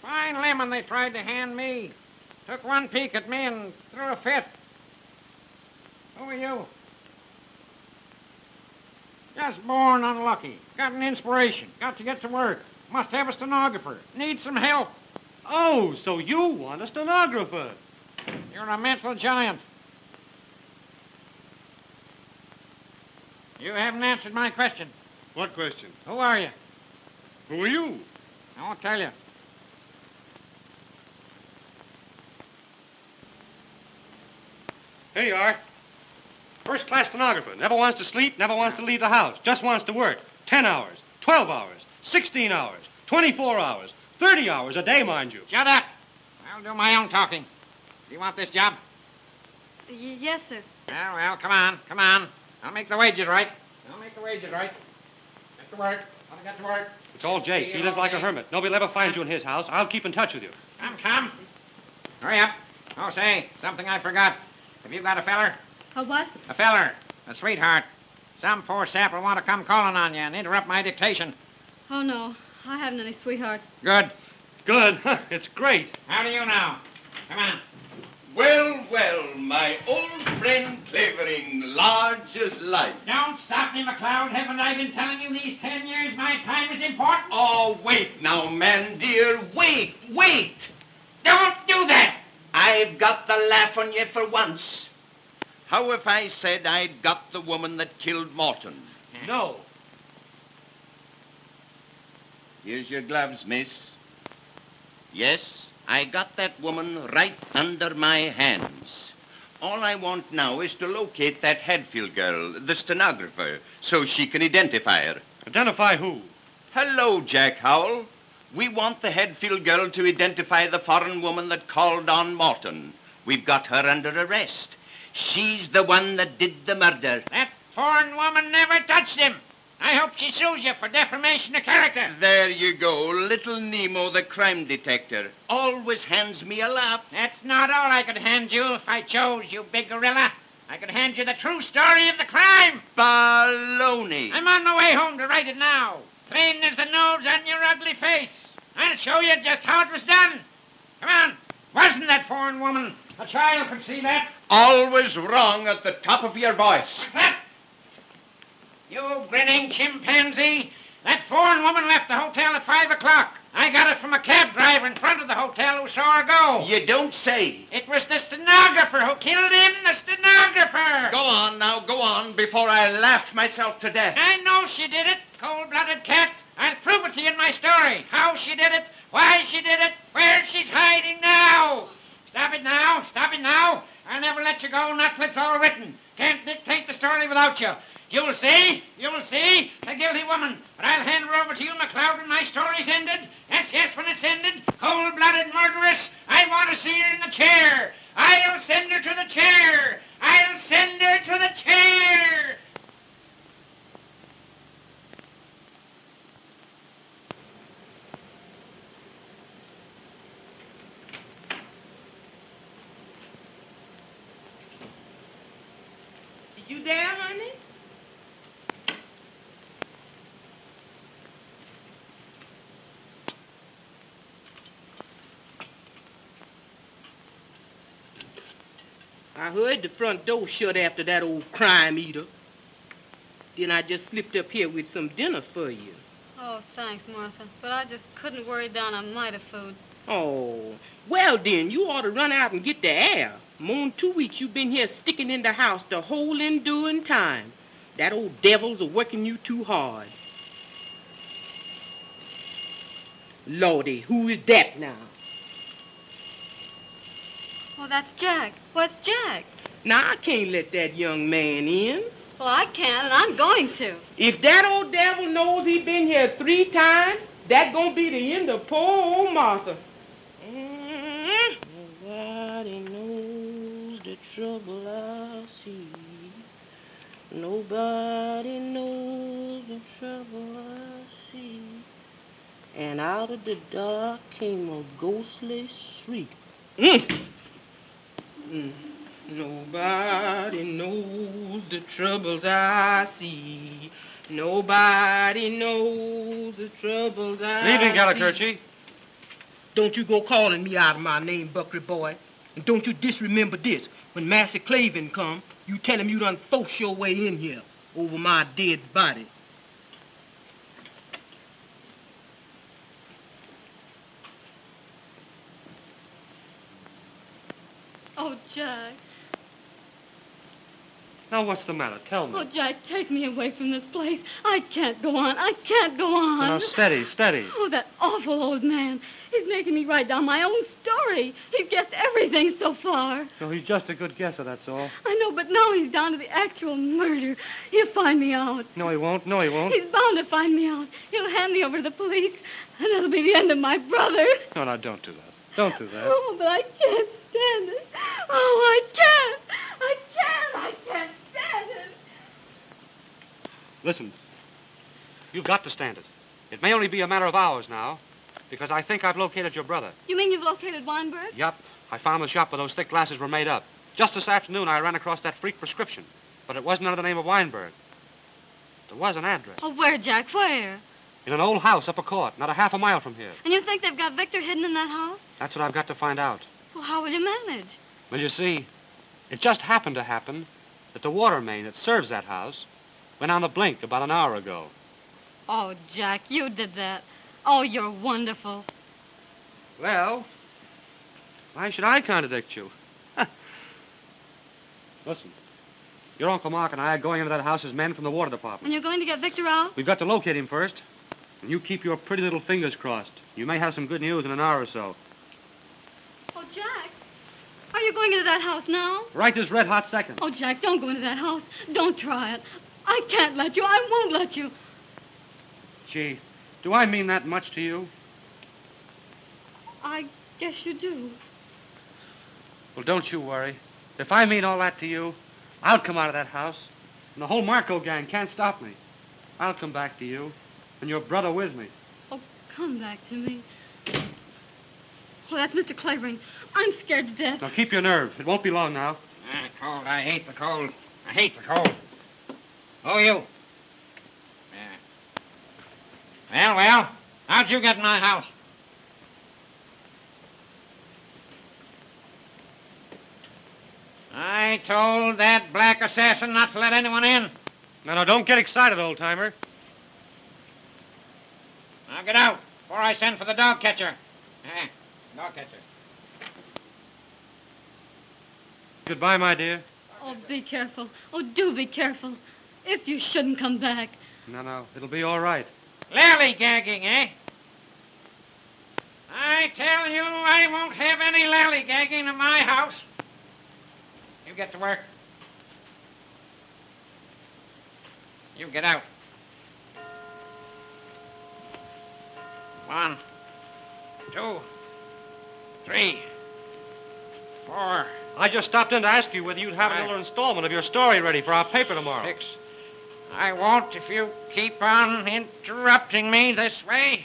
[SPEAKER 1] Fine lemon they tried to hand me. Took one peek at me and threw a fit. Who are you? Just born unlucky. Got an inspiration. Got to get to work. Must have a stenographer. Need some help.
[SPEAKER 7] Oh, so you want a stenographer.
[SPEAKER 1] You're a mental giant. You haven't answered my question.
[SPEAKER 11] What question?
[SPEAKER 1] Who are you?
[SPEAKER 11] Who are you?
[SPEAKER 1] I won't tell you.
[SPEAKER 7] Here you are. First-class stenographer. Never wants to sleep, never wants to leave the house. Just wants to work. 10 hours, 12 hours, 16 hours, 24 hours, 30 hours a day, mind you.
[SPEAKER 1] Shut up. I'll do my own talking. Do you want this job?
[SPEAKER 4] Yes, sir.
[SPEAKER 1] Well, come on, come on. I'll make the wages right. Get to work. I'll get to work.
[SPEAKER 7] It's all Jake. He lives like a hermit. Nobody'll ever find you in his house. I'll keep in touch with you.
[SPEAKER 1] Come. Hurry up. Oh, say, something I forgot. Have you got a feller?
[SPEAKER 4] A what?
[SPEAKER 1] A feller. A sweetheart. Some poor sap will want to come calling on you and interrupt my dictation.
[SPEAKER 4] Oh, no. I haven't any sweetheart.
[SPEAKER 1] Good.
[SPEAKER 7] Good. It's great.
[SPEAKER 1] How do you know? Come on.
[SPEAKER 6] Well, my old friend Clavering, large as life.
[SPEAKER 1] Don't stop me, McLeod. Haven't I been telling you these 10 years my time is important?
[SPEAKER 6] Oh, wait now, man, dear. Wait.
[SPEAKER 1] Don't do that.
[SPEAKER 6] I've got the laugh on you for once. How if I said I'd got the woman that killed Morton?
[SPEAKER 7] No.
[SPEAKER 6] Here's your gloves, miss. Yes, I got that woman right under my hands. All I want now is to locate that Hadfield girl, the stenographer, so she can identify her.
[SPEAKER 7] Identify who?
[SPEAKER 6] Hello, Jack Howell. We want the Hadfield girl to identify the foreign woman that called on Morton. We've got her under arrest. She's the one that did the murder.
[SPEAKER 1] That foreign woman never touched him. I hope she sues you for defamation of character.
[SPEAKER 6] There you go. Little Nemo, the crime detector, always hands me a laugh.
[SPEAKER 1] That's not all I could hand you if I chose, you big gorilla. I could hand you the true story of the crime.
[SPEAKER 6] Baloney.
[SPEAKER 1] I'm on my way home to write it now. Plain as the nose on your ugly face. I'll show you just how it was done. Come on. Wasn't that foreign woman? A child could see that.
[SPEAKER 6] Always wrong at the top of your voice.
[SPEAKER 1] What's that? You grinning chimpanzee. That foreign woman left the hotel at 5 o'clock. I got it from a cab driver in front of the hotel who saw her go.
[SPEAKER 6] You don't say.
[SPEAKER 1] It was the stenographer who killed him, the stenographer.
[SPEAKER 6] Go on, before I laugh myself to death.
[SPEAKER 1] I know she did it, cold-blooded cat. I'll prove it to you in my story. How she did it, why she did it, where she's hiding now. Stop it now. I'll never let you go, not till it's all written. Can't dictate the story without you. You'll see, the guilty woman. But I'll hand her over to you, McLeod, when my story's ended. Yes, when it's ended. Cold-blooded murderess. I want to see her in the chair. I'll send her to the chair. I'll send her to
[SPEAKER 12] You there, honey? I heard the front door shut after that old crime eater. Then I just slipped up here with some dinner for you.
[SPEAKER 4] Oh, thanks, Martha. But I just couldn't worry down a mite of food.
[SPEAKER 12] Oh, well then, you ought to run out and get the air. More than 2 weeks you've been here sticking in the house the whole enduring time. That old devil's a working you too hard. Lordy, who is that now?
[SPEAKER 4] Oh, that's Jack. What's Jack?
[SPEAKER 12] Now, I can't let that young man in.
[SPEAKER 4] Well, I can, and I'm going to.
[SPEAKER 12] If that old devil knows he been here 3 times, that's gonna be the end of poor old Martha. Nobody knows the trouble I see. Nobody knows the trouble I see. And out of the dark came a ghostly shriek. Nobody knows the troubles I see. Nobody knows the troubles I see.
[SPEAKER 7] Evening, Gallicurchi.
[SPEAKER 12] Don't you go calling me out of my name, Buckery boy. And don't you disremember this. When Master Clavering come, you tell him you done forced your way in here over my dead body.
[SPEAKER 4] Oh, Jack.
[SPEAKER 7] Now, what's the matter? Tell me.
[SPEAKER 4] Oh, Jack, take me away from this place. I can't go on. I can't go on.
[SPEAKER 7] Now, steady, steady.
[SPEAKER 4] Oh, that awful old man. He's making me write down my own story. He's guessed everything so far.
[SPEAKER 7] No, he's just a good guesser, that's all.
[SPEAKER 4] I know, but now he's down to the actual murder. He'll find me out.
[SPEAKER 7] No, he won't. No, he won't.
[SPEAKER 4] He's bound to find me out. He'll hand me over to the police, and that'll be the end of my brother.
[SPEAKER 7] No, no, don't do that. Don't do that.
[SPEAKER 4] Oh, but I can't stand it. Oh, I can't. I can't stand it.
[SPEAKER 7] Listen, you've got to stand it. It may only be a matter of hours now, because I think I've located your brother.
[SPEAKER 4] You mean you've located Weinberg?
[SPEAKER 7] Yup. I found the shop where those thick glasses were made up. Just this afternoon, I ran across that freak prescription, but it wasn't under the name of Weinberg. There was an address.
[SPEAKER 4] Oh, where, Jack? Where?
[SPEAKER 7] In an old house up a court, not a half a mile from here.
[SPEAKER 4] And you think they've got Victor hidden in that house?
[SPEAKER 7] That's what I've got to find out.
[SPEAKER 4] Well, how will you manage?
[SPEAKER 7] Well, you see, it just happened to happen that the water main that serves that house went on the blink about an hour ago.
[SPEAKER 4] Oh, Jack, you did that. Oh, you're wonderful.
[SPEAKER 7] Well, why should I contradict you? Listen, your Uncle Mark and I are going into that house as men from the water department.
[SPEAKER 4] And you're going to get Victor out?
[SPEAKER 7] We've got to locate him first. And you keep your pretty little fingers crossed. You may have some good news in an hour or so.
[SPEAKER 4] Oh, Jack, are you going into that house now?
[SPEAKER 7] Right this red-hot second.
[SPEAKER 4] Oh, Jack, don't go into that house. Don't try it. I can't let you. I won't let you.
[SPEAKER 7] Gee, do I mean that much to you?
[SPEAKER 4] I guess you do.
[SPEAKER 7] Well, don't you worry. If I mean all that to you, I'll come out of that house. And the whole Marko gang can't stop me. I'll come back to you. And your brother with me.
[SPEAKER 4] Oh, come back to me. Oh, that's Mr. Clavering. I'm scared to death.
[SPEAKER 7] Now, keep your nerve. It won't be long now.
[SPEAKER 1] Cold. I hate the cold. I hate the cold. Oh, you. Yeah. Well, how'd you get in my house? I told that black assassin not to let anyone in.
[SPEAKER 7] No, don't get excited, old-timer.
[SPEAKER 1] Now get out before I send for the dog catcher. Dog catcher.
[SPEAKER 7] Goodbye, my dear.
[SPEAKER 4] Oh, be careful. Oh, do be careful. If you shouldn't come back.
[SPEAKER 7] No, it'll be all right.
[SPEAKER 1] Lally-gagging, eh? I tell you, I won't have any lally-gagging in my house. You get to work. You get out. 1, 2, 3, 4.
[SPEAKER 7] I just stopped in to ask you whether you'd have another installment of your story ready for our paper tomorrow.
[SPEAKER 1] 6. I won't if you keep on interrupting me this way.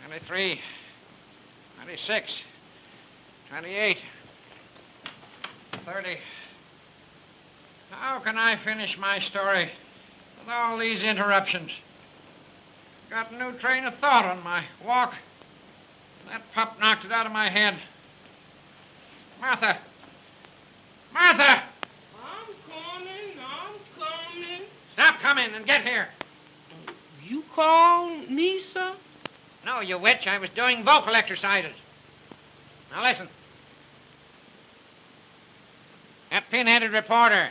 [SPEAKER 1] 23, 26, 28. 9:30. How can I finish my story with all these interruptions? Got a new train of thought on my walk. That pup knocked it out of my head. Martha! Martha!
[SPEAKER 12] I'm coming.
[SPEAKER 1] Stop coming and get here.
[SPEAKER 12] You called me, sir?
[SPEAKER 1] No, you witch. I was doing vocal exercises. Now listen. That pin-headed reporter.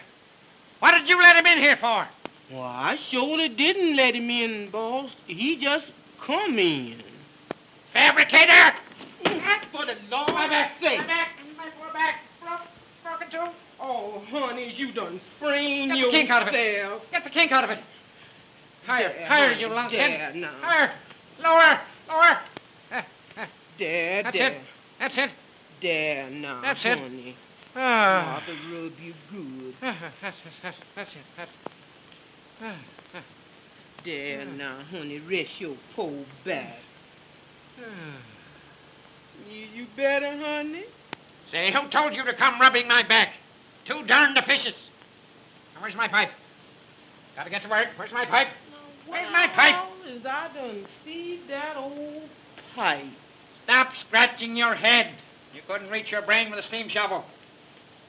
[SPEAKER 1] What did you let him in here for?
[SPEAKER 12] Well, I surely didn't let him in, boss. He just come in.
[SPEAKER 1] Fabricator!
[SPEAKER 12] For the Lord's sake.
[SPEAKER 1] My back. We're back. Broken tooth.
[SPEAKER 12] Oh, honey, you done sprained
[SPEAKER 1] Get the kink out of it.
[SPEAKER 12] yourself.
[SPEAKER 1] Get the kink out of it. Higher, you lunkhead.
[SPEAKER 12] There, now.
[SPEAKER 1] Higher. Lower.
[SPEAKER 12] There,
[SPEAKER 1] That's
[SPEAKER 12] there.
[SPEAKER 1] it. That's it.
[SPEAKER 12] There, now,
[SPEAKER 1] That's it.
[SPEAKER 12] honey.
[SPEAKER 1] Ah.
[SPEAKER 12] Mother rub you good.
[SPEAKER 1] That's it.
[SPEAKER 12] There, now, honey, rest your poor back. You better, honey?
[SPEAKER 1] Say, who told you to come rubbing my back? Too darned officious. Now, where's my pipe? Gotta get to work. Where's my pipe? Where's my pipe?
[SPEAKER 12] As I done see that old pipe.
[SPEAKER 1] Stop scratching your head. You couldn't reach your brain with a steam shovel.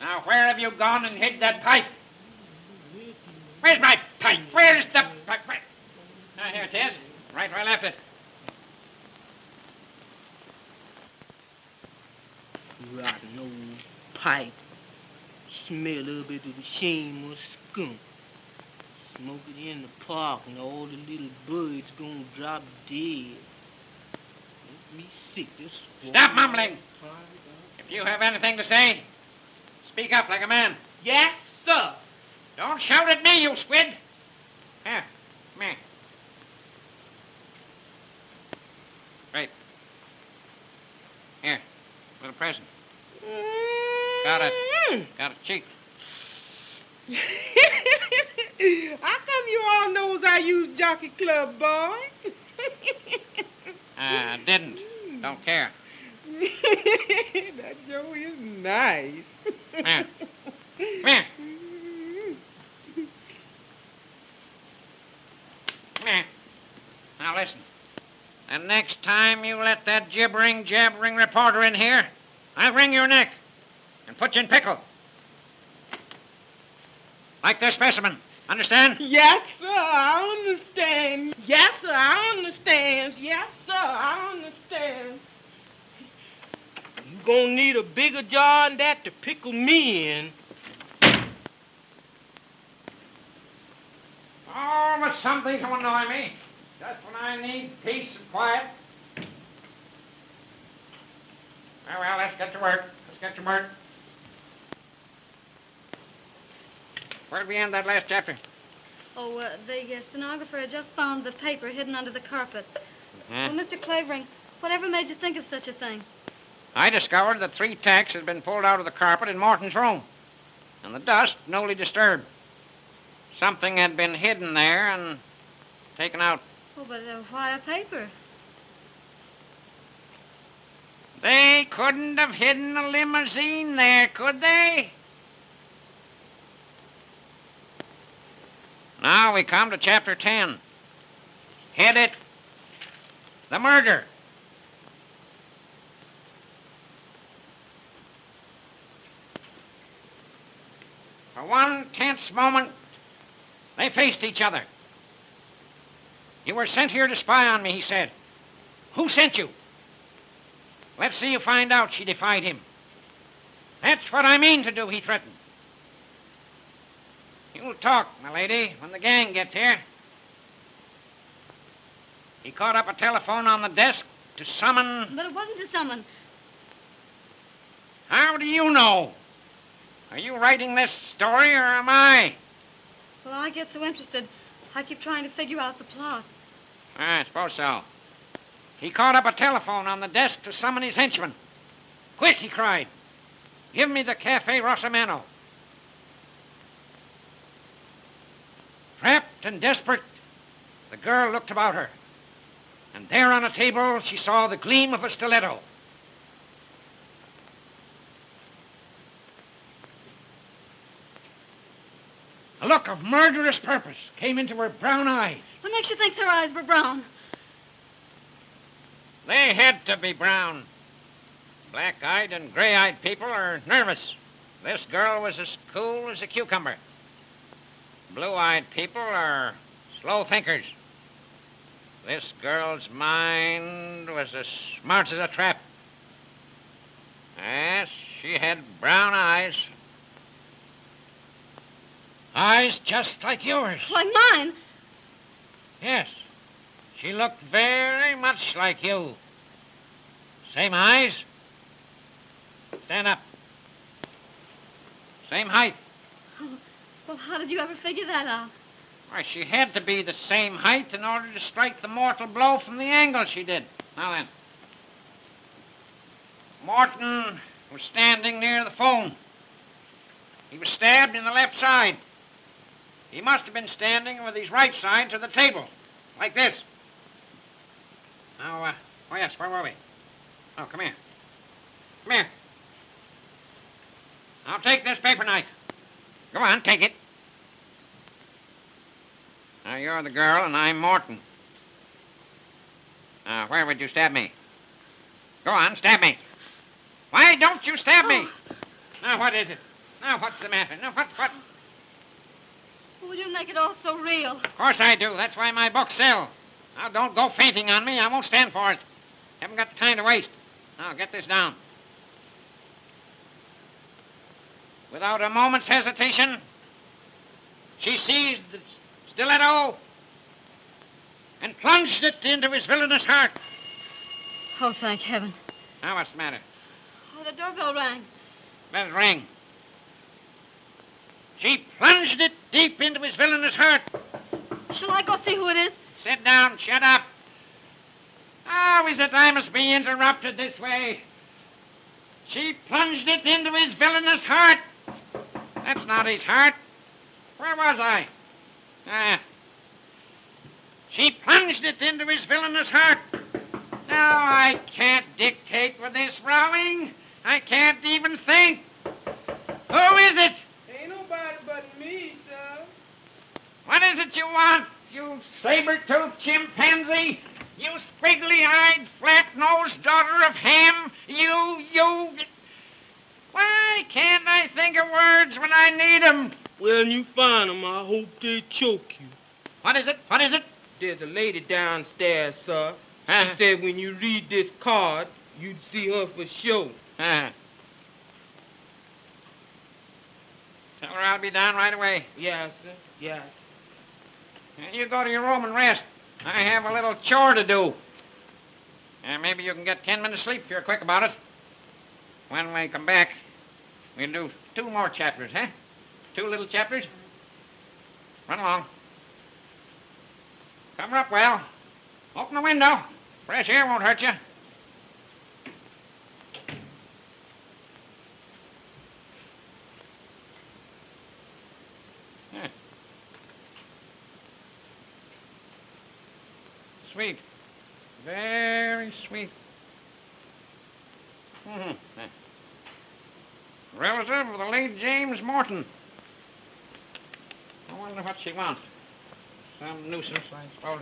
[SPEAKER 1] Now, where have you gone and hid that pipe? Where's my pipe? Where's the pipe? Now, here it is. Right where I left it.
[SPEAKER 12] Rotten old pipe. Smell a little bit of the Schemer skunk. Smoke it in the park and all the little birds gonna drop dead. Make me sick. This
[SPEAKER 1] Stop mumbling. If you have anything to say, speak up like a man.
[SPEAKER 12] Yes, sir.
[SPEAKER 1] Don't shout at me, you squid. Here, come here. Right. Here, little present. Got it. Got a cheek.
[SPEAKER 12] How come you all knows I use Jockey Club, boy?
[SPEAKER 1] Didn't. Don't care.
[SPEAKER 12] That Joe is nice.
[SPEAKER 1] Here. Come here. Come here. Now listen. And next time you let that jabbering reporter in here, I'll wring your neck and put you in pickle. Like this specimen. Understand?
[SPEAKER 12] Yes, sir, I understand. Yes, sir, I understand. Yes, sir, I understand. You gonna need a bigger jar than that to pickle me in.
[SPEAKER 1] Oh, but something to annoy me. Just when I need peace and quiet. Well, let's get to work. Where'd we end that last chapter?
[SPEAKER 4] Oh, the stenographer had just found the paper hidden under the carpet.
[SPEAKER 1] Uh-huh.
[SPEAKER 4] Well, Mr. Clavering, whatever made you think of such a thing?
[SPEAKER 1] I discovered that 3 tacks had been pulled out of the carpet in Morton's room, and the dust newly disturbed. Something had been hidden there and taken out.
[SPEAKER 4] Oh, but why a paper?
[SPEAKER 1] They couldn't have hidden a limousine there, could they? Now we come to chapter 10. Head it, the murder. For one tense moment, they faced each other. You were sent here to spy on me, he said. Who sent you? Let's see you find out, she defied him. That's what I mean to do, he threatened. You'll talk, my lady, when the gang gets here. He caught up a telephone on the desk to summon...
[SPEAKER 4] But it wasn't to summon.
[SPEAKER 1] How do you know? Are you writing this story, or am I?
[SPEAKER 4] Well, I get so interested, I keep trying to figure out the plot.
[SPEAKER 1] I suppose so. He caught up a telephone on the desk to summon his henchman. Quick, he cried. Give me the Cafe Rosamano. Trapped and desperate, the girl looked about her. And there on a table, she saw the gleam of a stiletto. A look of murderous purpose came into her brown eyes.
[SPEAKER 4] What makes you think her eyes were brown?
[SPEAKER 1] They had to be brown. Black-eyed and gray-eyed people are nervous. This girl was as cool as a cucumber. Blue-eyed people are slow thinkers. This girl's mind was as smart as a trap. Yes, she had brown eyes. Eyes just like yours.
[SPEAKER 4] Like mine?
[SPEAKER 1] Yes. She looked very much like you. Same eyes. Stand up. Same height.
[SPEAKER 4] Oh, well, how did you ever figure that out?
[SPEAKER 1] Why, she had to be the same height in order to strike the mortal blow from the angle she did. Now then. Morton was standing near the phone. He was stabbed in the left side. He must have been standing with his right side to the table, like this. Now, oh yes, where were we? Oh, come here. Come here. Now take this paper knife. Go on, take it. Now, you're the girl, and I'm Morton. Now, where would you stab me? Go on, stab me. Why don't you stab me? Now, what is it? Now, what's the matter? Now, what?
[SPEAKER 4] Well, you make it all so real.
[SPEAKER 1] Of course I do. That's why my books sell. Now, don't go fainting on me. I won't stand for it. Haven't got the time to waste. Now, get this down. Without a moment's hesitation, she seized the stiletto and plunged it into his villainous heart.
[SPEAKER 4] Oh, thank heaven.
[SPEAKER 1] Now, what's the matter?
[SPEAKER 4] Oh, the doorbell rang.
[SPEAKER 1] Let it ring. She plunged it deep into his villainous heart.
[SPEAKER 4] Shall I go see who it is?
[SPEAKER 1] Sit down. Shut up. How is it I must be interrupted this way? She plunged it into his villainous heart. That's not his heart. Where was I? She plunged it into his villainous heart. Now, I can't dictate with this rowing. I can't even think. Who is it?
[SPEAKER 12] Ain't nobody but me, sir.
[SPEAKER 1] What is it you want, you saber-toothed chimpanzee? You squiggly-eyed, flat-nosed daughter of Ham? You... Why can't I think of words when I need 'em?
[SPEAKER 12] When you find 'em, I hope they choke you.
[SPEAKER 1] What is it? What is it?
[SPEAKER 12] There's a lady downstairs, sir. She said when you read this card, you'd see her for sure.
[SPEAKER 1] Tell her I'll be down right away.
[SPEAKER 12] Yes, sir. Yes.
[SPEAKER 1] You go to your room and rest. I have a little chore to do. Maybe you can get 10 minutes sleep if you're quick about it. When we come back, we'll do 2 more chapters, huh? 2 little chapters. Run along. Cover up well. Open the window. Fresh air won't hurt you. Yeah. Sweet. Very sweet. Mm-hmm. Relative of the late James Morton. I wonder what she wants. Some nuisance, I suppose.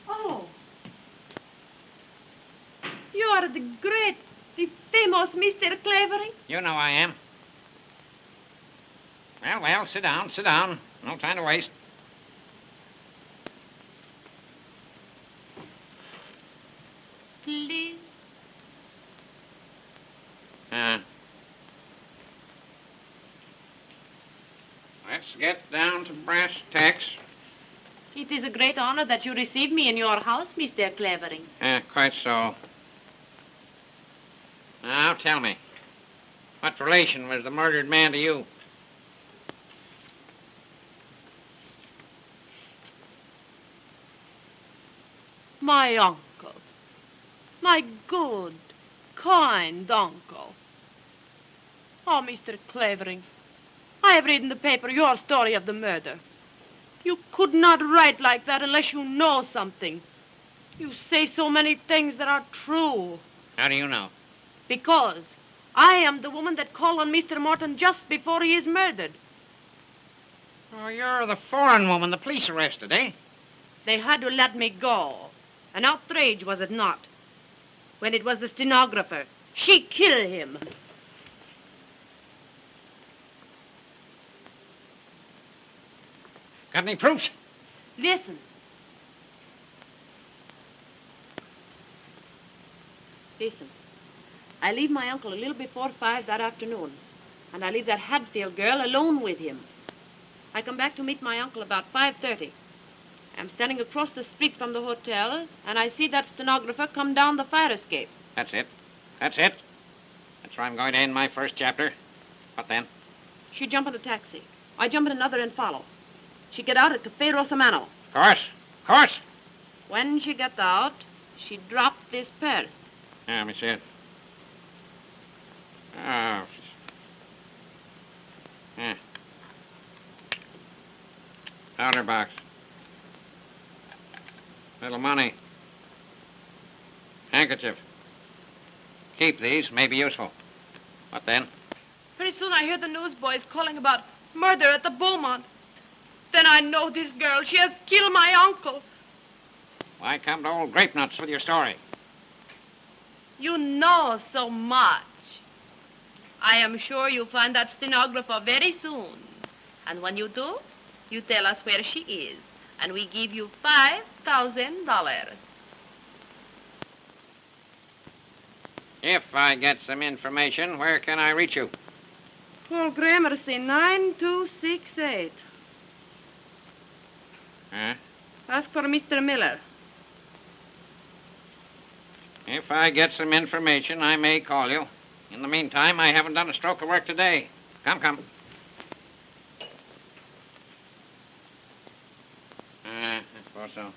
[SPEAKER 5] Oh. You are the great, the famous Mr. Clavering?
[SPEAKER 1] You know I am. Well, sit down, sit down. No time to waste.
[SPEAKER 5] Please.
[SPEAKER 1] Let's get down to brass tacks.
[SPEAKER 5] It is a great honor that you receive me in your house, Mr. Clavering.
[SPEAKER 1] Quite so. Now, tell me, what relation was the murdered man to you?
[SPEAKER 5] My uncle. My good, kind uncle.
[SPEAKER 13] Oh, Mr. Clavering, I have read in the paper your story of the murder. You could not write like that unless you know something. You say so many things that are true.
[SPEAKER 1] How do you know?
[SPEAKER 13] Because I am the woman that called on Mr. Morton just before he is murdered.
[SPEAKER 1] Oh, you're the foreign woman the police arrested, eh?
[SPEAKER 13] They had to let me go. An outrage, was it not? When it was the stenographer. She killed him.
[SPEAKER 1] Got any proofs?
[SPEAKER 13] Listen. Listen. I leave my uncle a little before 5 that afternoon, and I leave that Hadfield girl alone with him. I come back to meet my uncle about 5:30. I'm standing across the street from the hotel, and I see that stenographer come down the fire escape.
[SPEAKER 1] That's it. That's it. That's where I'm going to end my first chapter. What then?
[SPEAKER 13] She jump in a taxi. I jump in another and follow. She get out at Cafe Rosamano.
[SPEAKER 1] Of course. Of course.
[SPEAKER 13] When she gets out, she dropped this purse.
[SPEAKER 1] Yeah, let me see it. Oh. Yeah. Powder box. Little money. Handkerchief. Keep these. May be useful. What then?
[SPEAKER 13] Pretty soon I hear the newsboys calling about murder at the Beaumont. Then I know this girl. She has killed my uncle.
[SPEAKER 1] Why come to old Grape Nuts with your story?
[SPEAKER 13] You know so much. I am sure you'll find that stenographer very soon. And when you do, you tell us where she is. And we give you $5,000.
[SPEAKER 1] If I get some information, where can I reach you?
[SPEAKER 13] Paul Gramercy, 9268.
[SPEAKER 1] Huh?
[SPEAKER 13] Ask for Mr. Miller.
[SPEAKER 1] If I get some information, I may call you. In the meantime, I haven't done a stroke of work today. Come, come. I suppose so.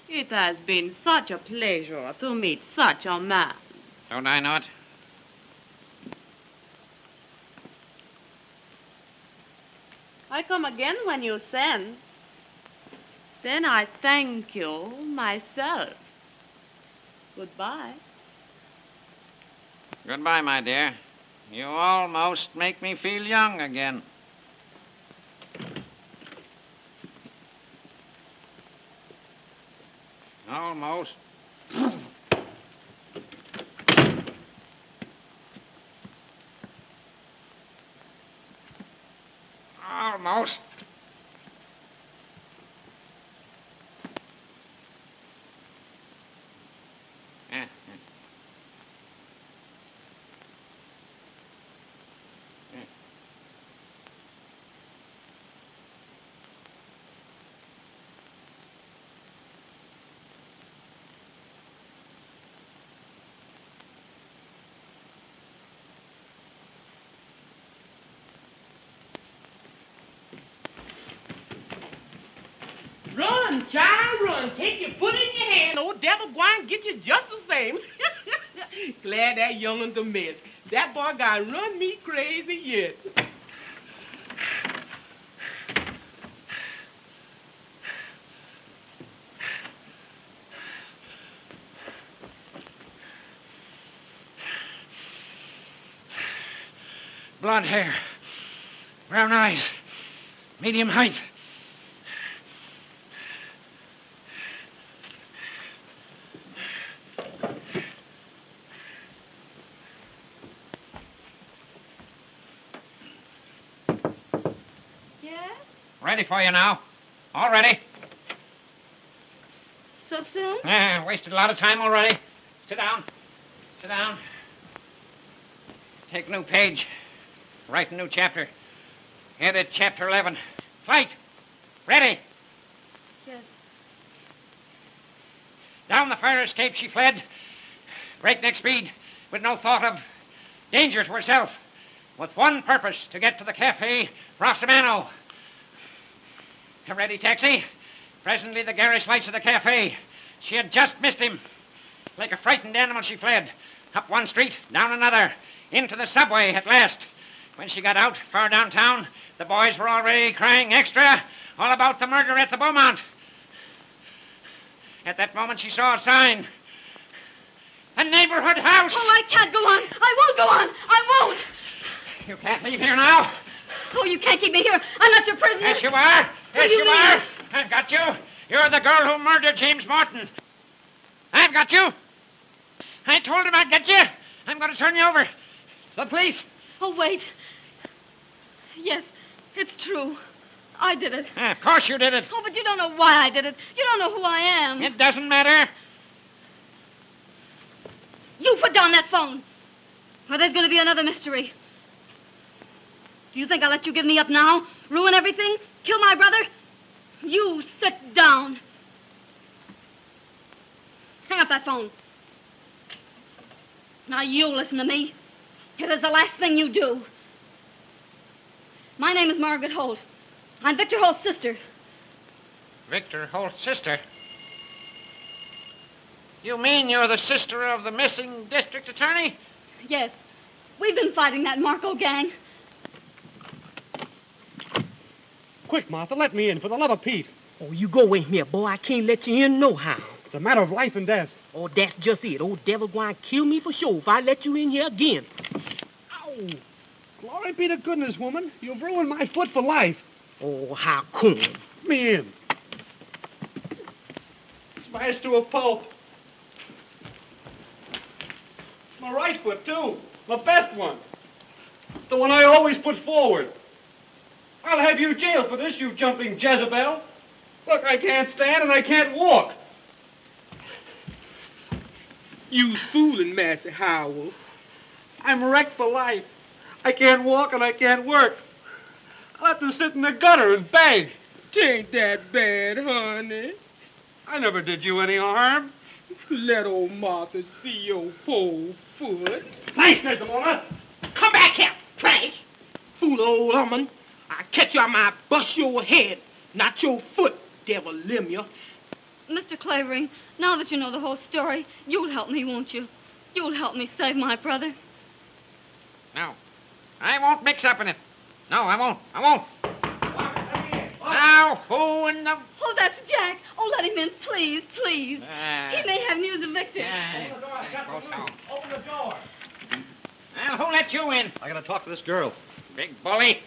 [SPEAKER 13] It has been such a pleasure to meet such a man.
[SPEAKER 1] Don't I know it?
[SPEAKER 13] I come again when you send. Then I thank you myself. Goodbye.
[SPEAKER 1] Goodbye, my dear. You almost make me feel young again. Almost. Almost.
[SPEAKER 12] Run, child, run. Take your foot in your hand. Old devil gwine get you just the same. Glad that young'un's a mess. That boy got run me crazy yet.
[SPEAKER 1] Blonde hair. Brown eyes. Medium height. Ready for you now. All ready.
[SPEAKER 13] So soon?
[SPEAKER 1] Wasted a lot of time already. Sit down. Sit down. Take a new page. Write a new chapter. Headed chapter 11. Flight. Ready.
[SPEAKER 13] Yes.
[SPEAKER 1] Down the fire escape she fled. Breakneck speed, with no thought of danger to herself. With one purpose, to get to the Cafe Rosamano. A ready taxi. Presently the garish lights of the cafe. She had just missed him. Like a frightened animal, she fled. Up one street, down another, into the subway at last. When she got out, far downtown, the boys were already crying extra all about the murder at the Beaumont. At that moment, she saw a sign. A neighborhood house.
[SPEAKER 4] Oh, I can't go on. I won't go on. I won't.
[SPEAKER 1] You can't leave here now.
[SPEAKER 4] Oh, you can't keep me here. I'm not your prisoner.
[SPEAKER 1] Yes, you are. Yes,
[SPEAKER 4] you
[SPEAKER 1] you are. I've got you. You're the girl who murdered James Morton. I've got you. I told him I'd get you. I'm going to turn you over. The police.
[SPEAKER 4] Oh, wait. Yes, it's true. I did it.
[SPEAKER 1] Of course you did it.
[SPEAKER 4] Oh, but you don't know why I did it. You don't know who I am.
[SPEAKER 1] It doesn't matter.
[SPEAKER 4] You put down that phone, or there's going to be another mystery. Do you think I'll let you give me up now? Ruin everything? Kill my brother? You sit down. Hang up that phone. Now you listen to me. It is the last thing you do. My name is Margaret Holt. I'm Victor Holt's sister.
[SPEAKER 1] Victor Holt's sister? You mean you're the sister of the missing district attorney?
[SPEAKER 4] Yes. We've been fighting that Marko gang.
[SPEAKER 7] Quick, Martha, let me in, for the love of Pete.
[SPEAKER 12] Oh, you go in here, boy. I can't let you in no how.
[SPEAKER 7] It's a matter of life and death.
[SPEAKER 12] Oh, that's just it. Old devil going to kill me for sure if I let you in here again.
[SPEAKER 7] Ow! Glory be to goodness, woman. You've ruined my foot for life.
[SPEAKER 12] Oh, how come?
[SPEAKER 7] Let me in. Smashed to a pulp. My right foot, too. The best one. The one I always put forward. I'll have you jailed for this, you jumping Jezebel. Look, I can't stand and I can't walk.
[SPEAKER 12] You's fooling, Master Howell.
[SPEAKER 7] I'm wrecked for life. I can't walk and I can't work. I'll have to sit in the gutter and beg.
[SPEAKER 12] Tain't that bad, honey.
[SPEAKER 7] I never did you any harm.
[SPEAKER 12] Let old Martha see your poor foot.
[SPEAKER 7] Thanks, Mr. Mona.
[SPEAKER 12] Come back here, trash. Fool old woman. I'll catch you, I might bust your head, not your foot, devil limb you.
[SPEAKER 4] Mr. Clavering, now that you know the whole story, you'll help me, won't you? You'll help me save my brother.
[SPEAKER 1] No. I won't mix up in it. No, I won't. I won't. Now, who in the...
[SPEAKER 4] Oh, that's Jack. Oh, let him in, please, please. He may have news of Victor.
[SPEAKER 3] Open the door.
[SPEAKER 1] Well, who let you in?
[SPEAKER 7] I gotta talk to this girl.
[SPEAKER 1] Big bully.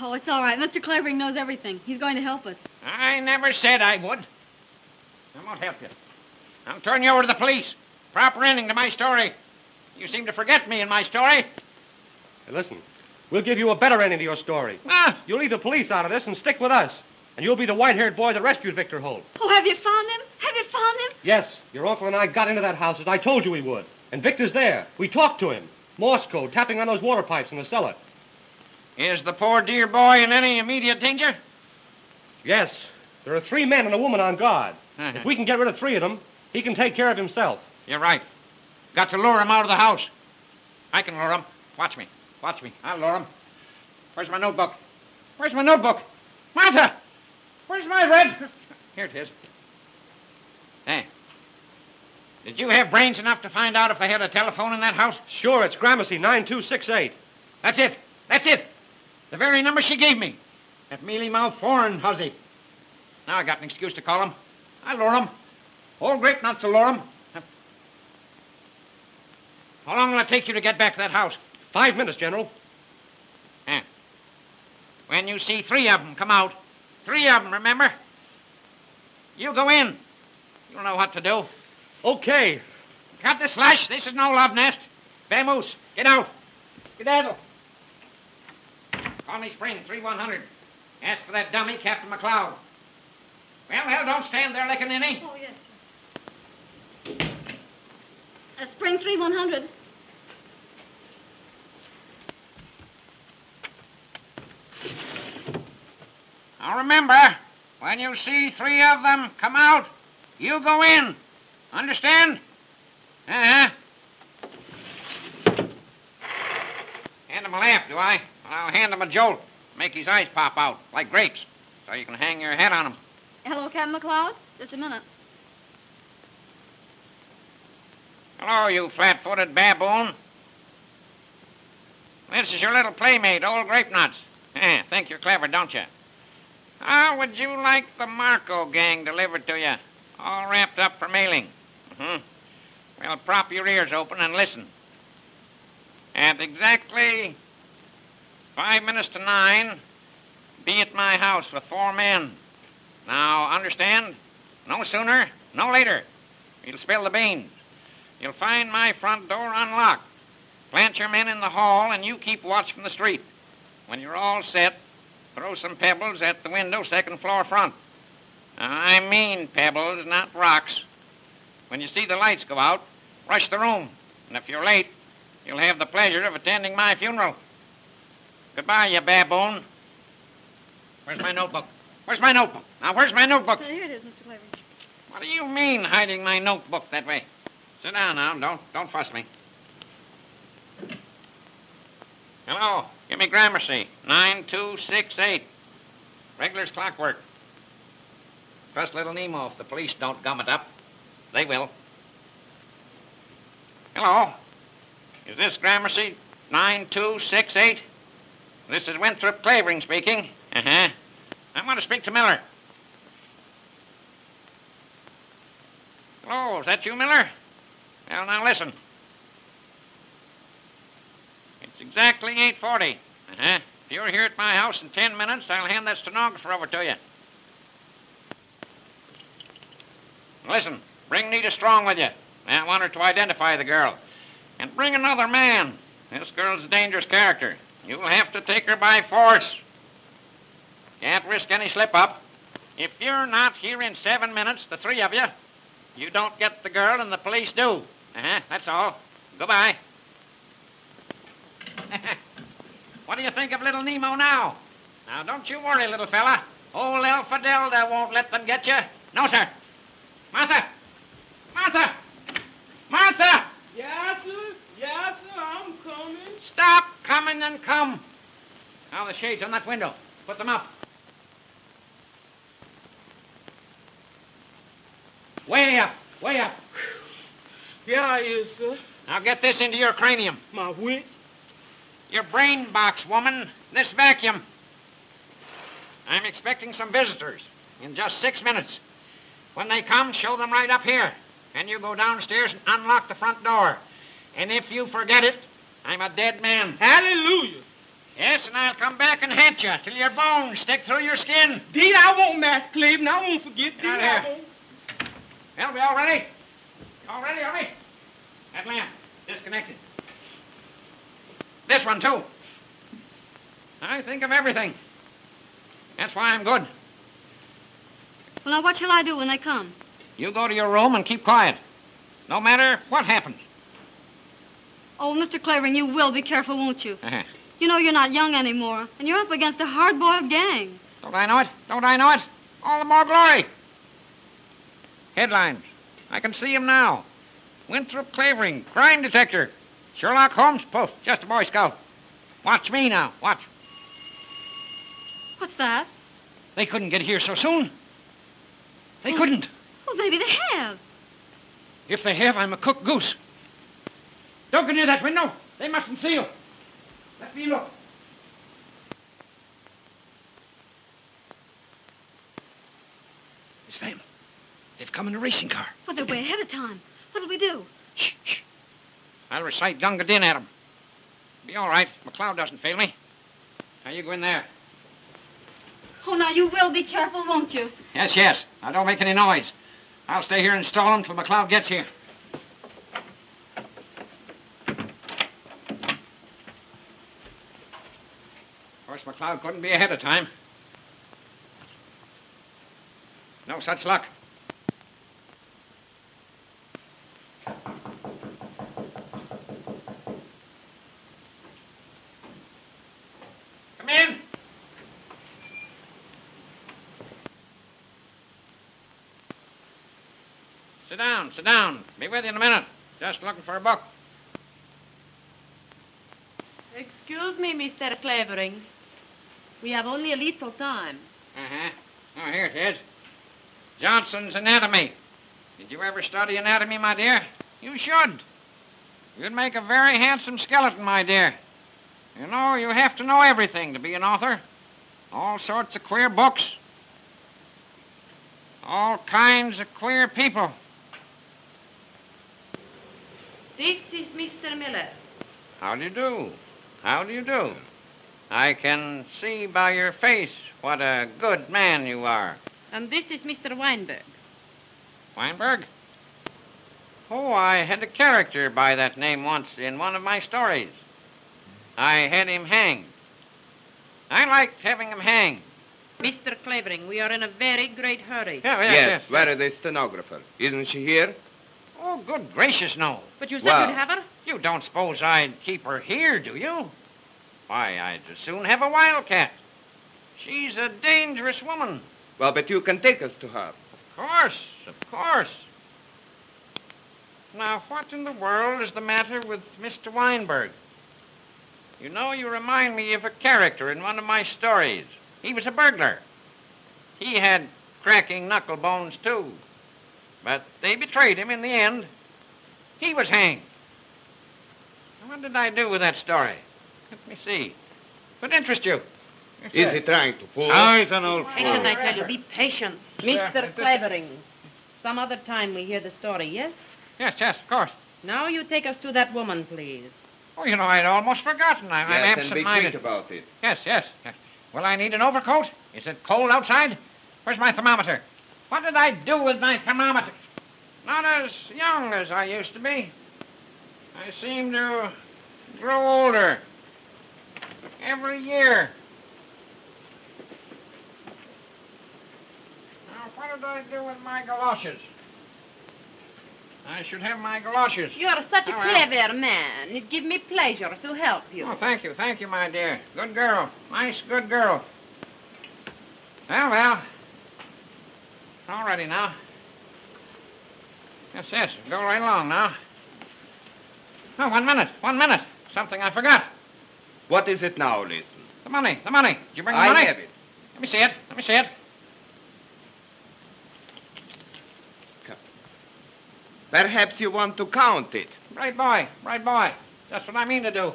[SPEAKER 4] Oh, it's all right. Mr. Clavering knows everything. He's going to help us.
[SPEAKER 1] I never said I would. I won't help you. I'll turn you over to the police. Proper ending to my story. You seem to forget me in my story.
[SPEAKER 7] Hey, listen. We'll give you a better ending to your story. You'll leave the police out of this and stick with us. And you'll be the white-haired boy that rescued Victor Holt.
[SPEAKER 4] Oh, have you found him? Have you found him?
[SPEAKER 7] Yes. Your uncle and I got into that house as I told you we would. And Victor's there. We talked to him. Morse code, tapping on those water pipes in the cellar.
[SPEAKER 1] Is the poor dear boy in any immediate danger?
[SPEAKER 7] Yes. There are 3 men and a woman on guard. If we can get rid of 3 of them, he can take care of himself.
[SPEAKER 1] You're right. Got to lure him out of the house. I can lure him. Watch me. Watch me. I'll lure him. Where's my notebook? Where's my notebook? Martha! Where's my red... Here it is. Hey. Did you have brains enough to find out if they had a telephone in that house?
[SPEAKER 7] Sure, it's Gramercy 9268.
[SPEAKER 1] That's it. That's it. The very number she gave me. That mealy-mouthed foreign hussy. Now I got an excuse to call him. I'll lure him. Old grape nuts will lure him. How long will it take you to get back to that house?
[SPEAKER 7] 5 minutes, General.
[SPEAKER 1] When you see 3 of them come out, 3 of them, remember? You go in. You'll know what to do.
[SPEAKER 7] Okay.
[SPEAKER 1] Cut the slush. This is no love nest. Vamoose, get out. Skedaddle. Call me Spring, 3100. Ask for that dummy, Captain McLeod. Well, don't stand there like a ninny.
[SPEAKER 4] Oh, yes, sir. Spring 3100.
[SPEAKER 1] Now remember, when you see 3 of them come out, you go in. Understand? Uh-huh. Hand him a lamp, do I? I'll hand him a jolt. Make his eyes pop out, like grapes, so you can hang your head on him.
[SPEAKER 4] Hello, Captain McLeod. Just a minute.
[SPEAKER 1] Hello, you flat-footed baboon. This is your little playmate, old Grape Nuts. Think you're clever, don't you? How would you like the Marko gang delivered to you, all wrapped up for mailing? Well, prop your ears open and listen. At exactly 5 minutes to 9, be at my house with 4 men. Now, understand? No sooner, no later. You'll spill the beans. You'll find my front door unlocked. Plant your men in the hall, and you keep watch from the street. When you're all set, throw some pebbles at the window, 2nd floor front. I mean pebbles, not rocks. When you see the lights go out, rush the room. And if you're late, you'll have the pleasure of attending my funeral. Goodbye, you baboon. Where's my notebook? Where's my notebook? Now, where's my notebook?
[SPEAKER 4] Here it is, Mr. Clavering.
[SPEAKER 1] What do you mean, hiding my notebook that way? Sit down now. Don't fuss me. Hello. Give me Gramercy. 9268. Regular's clockwork. Trust little Nemo if the police don't gum it up. They will. Hello. Is this Gramercy 9268? This is Winthrop Clavering speaking. I want to speak to Miller. Hello, is that you, Miller? Well, now listen. It's exactly 8:40. If you're here at my house in 10 minutes, I'll hand that stenographer over to you. Listen, bring Nita Strong with you. I want her to identify the girl. And bring another man. This girl's a dangerous character. You'll have to take her by force. Can't risk any slip-up. If you're not here in 7 minutes, the 3 of you, you don't get the girl and the police do. That's all. Goodbye. What do you think of little Nemo now? Now, don't you worry, little fella. Old El Fidelda won't let them get you. No, sir. Martha! Martha! Martha!
[SPEAKER 12] Yes, sir. Yes, sir. I'm coming.
[SPEAKER 1] Stop coming and come. Now, the shades on that window. Put them up. Way up. Way up.
[SPEAKER 12] Here I is, sir.
[SPEAKER 1] Now, get this into your cranium.
[SPEAKER 12] My wit.
[SPEAKER 1] Your brain box, woman. This vacuum. I'm expecting some visitors in just 6 minutes. When they come, show them right up here. And you go downstairs and unlock the front door. And if you forget it, I'm a dead man.
[SPEAKER 12] Hallelujah.
[SPEAKER 1] Yes, and I'll come back and haunt you till your bones stick through your skin.
[SPEAKER 12] Deed, I won't, Master Clavering. I won't forget.
[SPEAKER 1] Get out of here. Well, we all ready? All ready, are we? That lamp, disconnected. This one, too. I think of everything. That's why I'm good.
[SPEAKER 4] Well, now, what shall I do when they come?
[SPEAKER 1] You go to your room and keep quiet. No matter what happens.
[SPEAKER 4] Oh, Mr. Clavering, you will be careful, won't you? You know you're not young anymore, and you're up against a hard-boiled gang.
[SPEAKER 1] Don't I know it? Don't I know it? All the more glory. Headlines. I can see him now. Winthrop Clavering, crime detector. Sherlock Holmes, post. Just a Boy Scout. Watch me now. Watch.
[SPEAKER 4] What's that?
[SPEAKER 1] They couldn't get here so soon. They couldn't.
[SPEAKER 4] Well, maybe they have.
[SPEAKER 1] If they have, I'm a cooked goose. Don't go near that window. They mustn't see you. Let me look. It's them. They've come in a racing car.
[SPEAKER 4] Well, they're way ahead of time. What'll we do?
[SPEAKER 1] Shh, shh. I'll recite Gunga Din at them. Be all right. McLeod doesn't fail me. Now, you go in there.
[SPEAKER 4] Oh, now, you will be careful, won't you?
[SPEAKER 1] Yes, yes. Now, don't make any noise. I'll stay here and stall them till McLeod gets here. Of course, McLeod couldn't be ahead of time. No such luck. Come in. Sit down, sit down. Be with you in a minute. Just looking for a book.
[SPEAKER 13] Excuse me, Mr. Clavering. We have only a little time.
[SPEAKER 1] Oh, here it is. Johnson's Anatomy. Did you ever study anatomy, my dear? You should. You'd make a very handsome skeleton, my dear. You know, you have to know everything to be an author. All sorts of queer books. All kinds of queer people.
[SPEAKER 13] This is Mr. Miller.
[SPEAKER 1] How do you do? How do you do? I can see by your face what a good man you are.
[SPEAKER 13] And this is Mr. Weinberg.
[SPEAKER 1] Weinberg? Oh, I had a character by that name once in one of my stories. I had him hanged. I liked having him hanged.
[SPEAKER 13] Mr. Clavering, we are in a very great hurry.
[SPEAKER 9] Yes, where is the stenographer? Isn't she here?
[SPEAKER 1] Oh, good gracious, no.
[SPEAKER 13] But you said you'd have her?
[SPEAKER 1] You don't suppose I'd keep her here, do you? Why, I'd as soon have a wildcat. She's a dangerous woman.
[SPEAKER 9] Well, but you can take us to her.
[SPEAKER 1] Of course. Now, what in the world is the matter with Mr. Weinberg? You know, you remind me of a character in one of my stories. He was a burglar. He had cracking knuckle bones, too. But they betrayed him in the end. He was hanged. What did I do with that story? Let me see. Could interest you.
[SPEAKER 9] Is he trying to fool?
[SPEAKER 3] Oh, he's an old
[SPEAKER 13] Patient,
[SPEAKER 3] fool.
[SPEAKER 13] I tell you. Be patient. Mr. Clavering. Some other time we hear the story, yes?
[SPEAKER 1] Yes, of course.
[SPEAKER 13] Now you take us to that woman, please.
[SPEAKER 1] Oh, you know, I'd almost forgotten. I'm
[SPEAKER 9] and be
[SPEAKER 1] absent-minded.
[SPEAKER 9] quick about it.
[SPEAKER 1] Yes. Will I need an overcoat? Is it cold outside? Where's my thermometer? What did I do with my thermometer? Not as young as I used to be. I seem to grow older every year. Now, what did I do with my galoshes? I should have my galoshes.
[SPEAKER 13] You are such a
[SPEAKER 1] Oh, well.
[SPEAKER 13] clever man. It gives me pleasure to help you.
[SPEAKER 1] Oh, thank you, my dear. Good girl. Nice, good girl. Well. All ready now. Yes, go right along now. Oh, 1 minute. Something I forgot.
[SPEAKER 9] What is it now, listen?
[SPEAKER 1] The money. Did you bring the
[SPEAKER 9] I
[SPEAKER 1] money?
[SPEAKER 9] have it.
[SPEAKER 1] Let me see it.
[SPEAKER 9] Perhaps you want to count it.
[SPEAKER 1] Right boy. That's what I mean to do.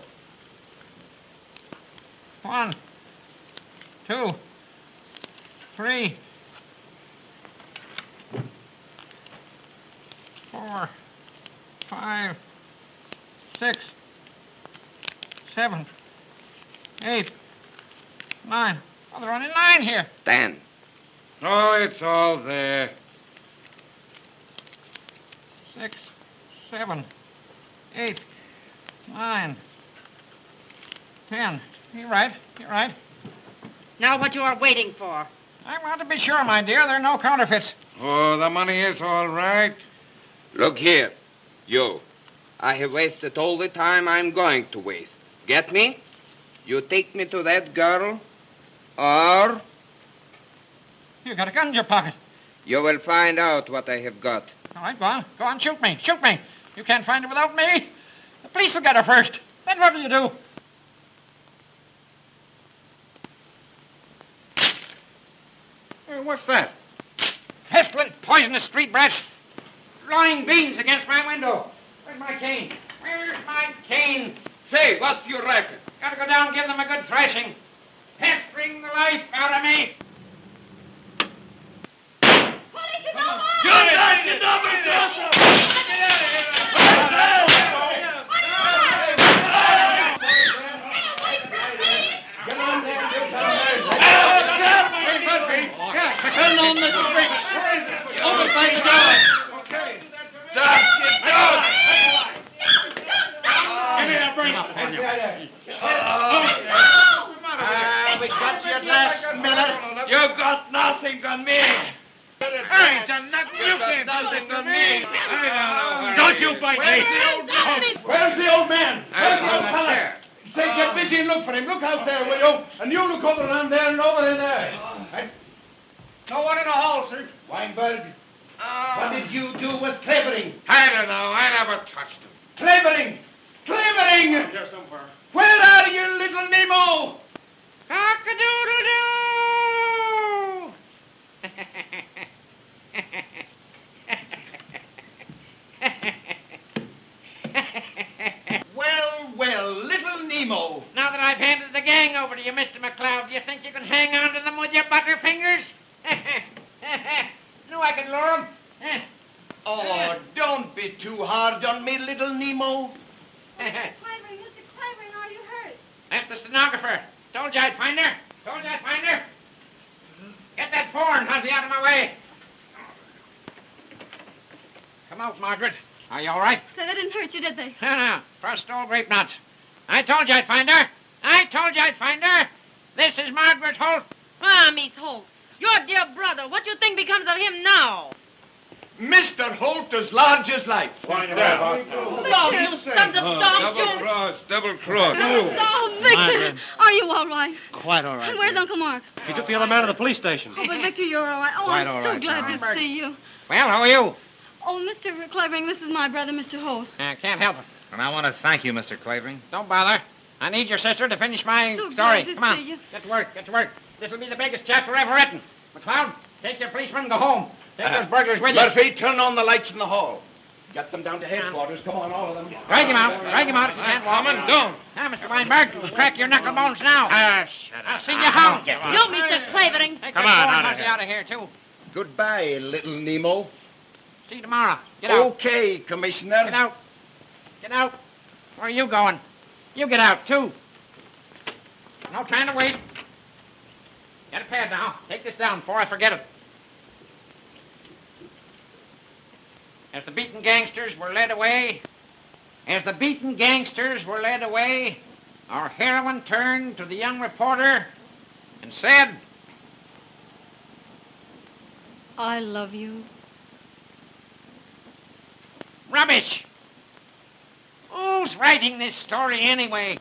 [SPEAKER 1] 1, 2, 3, 4, 5, 6, 7, 8, 9. Oh, there are only 9 here.
[SPEAKER 9] 10.
[SPEAKER 3] Oh, it's all there.
[SPEAKER 1] 6, 7, 8, 9, 10. You're right.
[SPEAKER 13] Now what you are waiting for?
[SPEAKER 1] I want to be sure, my dear, there are no counterfeits.
[SPEAKER 3] Oh, the money is all right.
[SPEAKER 9] Look here, you. I have wasted all the time I'm going to waste. Get me? You take me to that girl, or
[SPEAKER 1] You got a gun in your pocket.
[SPEAKER 9] you will find out what I have got.
[SPEAKER 1] All right, go on, shoot me. You can't find her without me. The police will get her first. Then what do you do?
[SPEAKER 3] Hey, what's that?
[SPEAKER 1] Pestilent, poisonous street brats. Blowing beans against my window. Where's my cane?
[SPEAKER 9] Say, what's your racket?
[SPEAKER 1] Gotta go down and give them a good thrashing. Pestering the life out of me.
[SPEAKER 3] We got you at last, Miller.
[SPEAKER 9] You got nothing on me.
[SPEAKER 3] I ain't done nothing. You can't do nothing to me. Don't you bite me.
[SPEAKER 10] Where's the old man? Where's the old fella? Say, get busy and look for him. Look out there, will you? And you look over around there and over in there.
[SPEAKER 1] No one in the hall, sir.
[SPEAKER 10] Weinberg, what did you do with Clavering?
[SPEAKER 3] I don't know. I never touched him.
[SPEAKER 10] Clavering!
[SPEAKER 3] Here somewhere.
[SPEAKER 10] Where are you, little Nemo?
[SPEAKER 1] Cock-a-doodle-doo! over to you, Mr. McLeod. Do you think you can hang on to them with your butterfingers? Knew I could lure them.
[SPEAKER 6] Oh, don't be too hard on me, little Nemo.
[SPEAKER 5] Clavering, Mr. Clavering, are you hurt?
[SPEAKER 1] That's the stenographer. Told you I'd find her. Told you I'd find her. Get that porn, Huzzy, out of my way. Come out, Margaret. Are you all right?
[SPEAKER 4] Say, they didn't hurt you, did they?
[SPEAKER 1] No. First old grape nuts. I told you I'd find her. I told you I'd find her. This is Margaret Holt.
[SPEAKER 13] Ah, Miss Holt, your dear brother. What do you think becomes of him now?
[SPEAKER 3] Mr. Holt as large as life.
[SPEAKER 13] Oh, you son of dog, you...
[SPEAKER 11] Double cross.
[SPEAKER 4] Oh, Victor,
[SPEAKER 7] Margaret.
[SPEAKER 4] are you all right?
[SPEAKER 7] Quite all right.
[SPEAKER 4] And where's
[SPEAKER 7] dear.
[SPEAKER 4] Uncle Mark?
[SPEAKER 7] He took the other man to the police station.
[SPEAKER 4] Oh, but Victor, you're all right. Oh,
[SPEAKER 7] Quite
[SPEAKER 4] I'm
[SPEAKER 7] all
[SPEAKER 4] so
[SPEAKER 7] right,
[SPEAKER 4] glad
[SPEAKER 7] Mama.
[SPEAKER 4] to see you.
[SPEAKER 1] Well, who are you?
[SPEAKER 4] Oh, Mr. Clavering, this is my brother, Mr. Holt.
[SPEAKER 1] Can't help it.
[SPEAKER 14] And I want to thank you, Mr. Clavering.
[SPEAKER 1] Don't bother. I need your sister to finish my
[SPEAKER 4] So
[SPEAKER 1] story.
[SPEAKER 4] glad to
[SPEAKER 1] Come on.
[SPEAKER 4] see you.
[SPEAKER 1] Get to work. Get to work. This will be the biggest chapter ever written. McLeod, take your policeman and go home. Take those burglars with you.
[SPEAKER 3] Murphy, turn on the lights in the hall. Get them down to headquarters. Come on, all of them.
[SPEAKER 1] Drag him out. Drag him out if you can't walk.
[SPEAKER 3] Don't.
[SPEAKER 1] Now, Mr. Weinberg, crack your knuckle bones now.
[SPEAKER 14] Shut
[SPEAKER 1] I'll see you home.
[SPEAKER 13] You, Mr. Clavering.
[SPEAKER 1] Take
[SPEAKER 14] Come
[SPEAKER 1] that
[SPEAKER 14] on,
[SPEAKER 1] phone
[SPEAKER 14] out of
[SPEAKER 1] Huzzy
[SPEAKER 14] here.
[SPEAKER 1] out of here, too.
[SPEAKER 3] Goodbye, little Nemo.
[SPEAKER 1] See you tomorrow. Get out.
[SPEAKER 3] Okay, Commissioner.
[SPEAKER 1] Get out. Get out. Where are you going? You get out, too. No time to waste. Get a pad now. Take this down before I forget it. As the beaten gangsters were led away, our heroine turned to the young reporter and said,
[SPEAKER 4] I love you.
[SPEAKER 1] Rubbish! Who's writing this story anyway?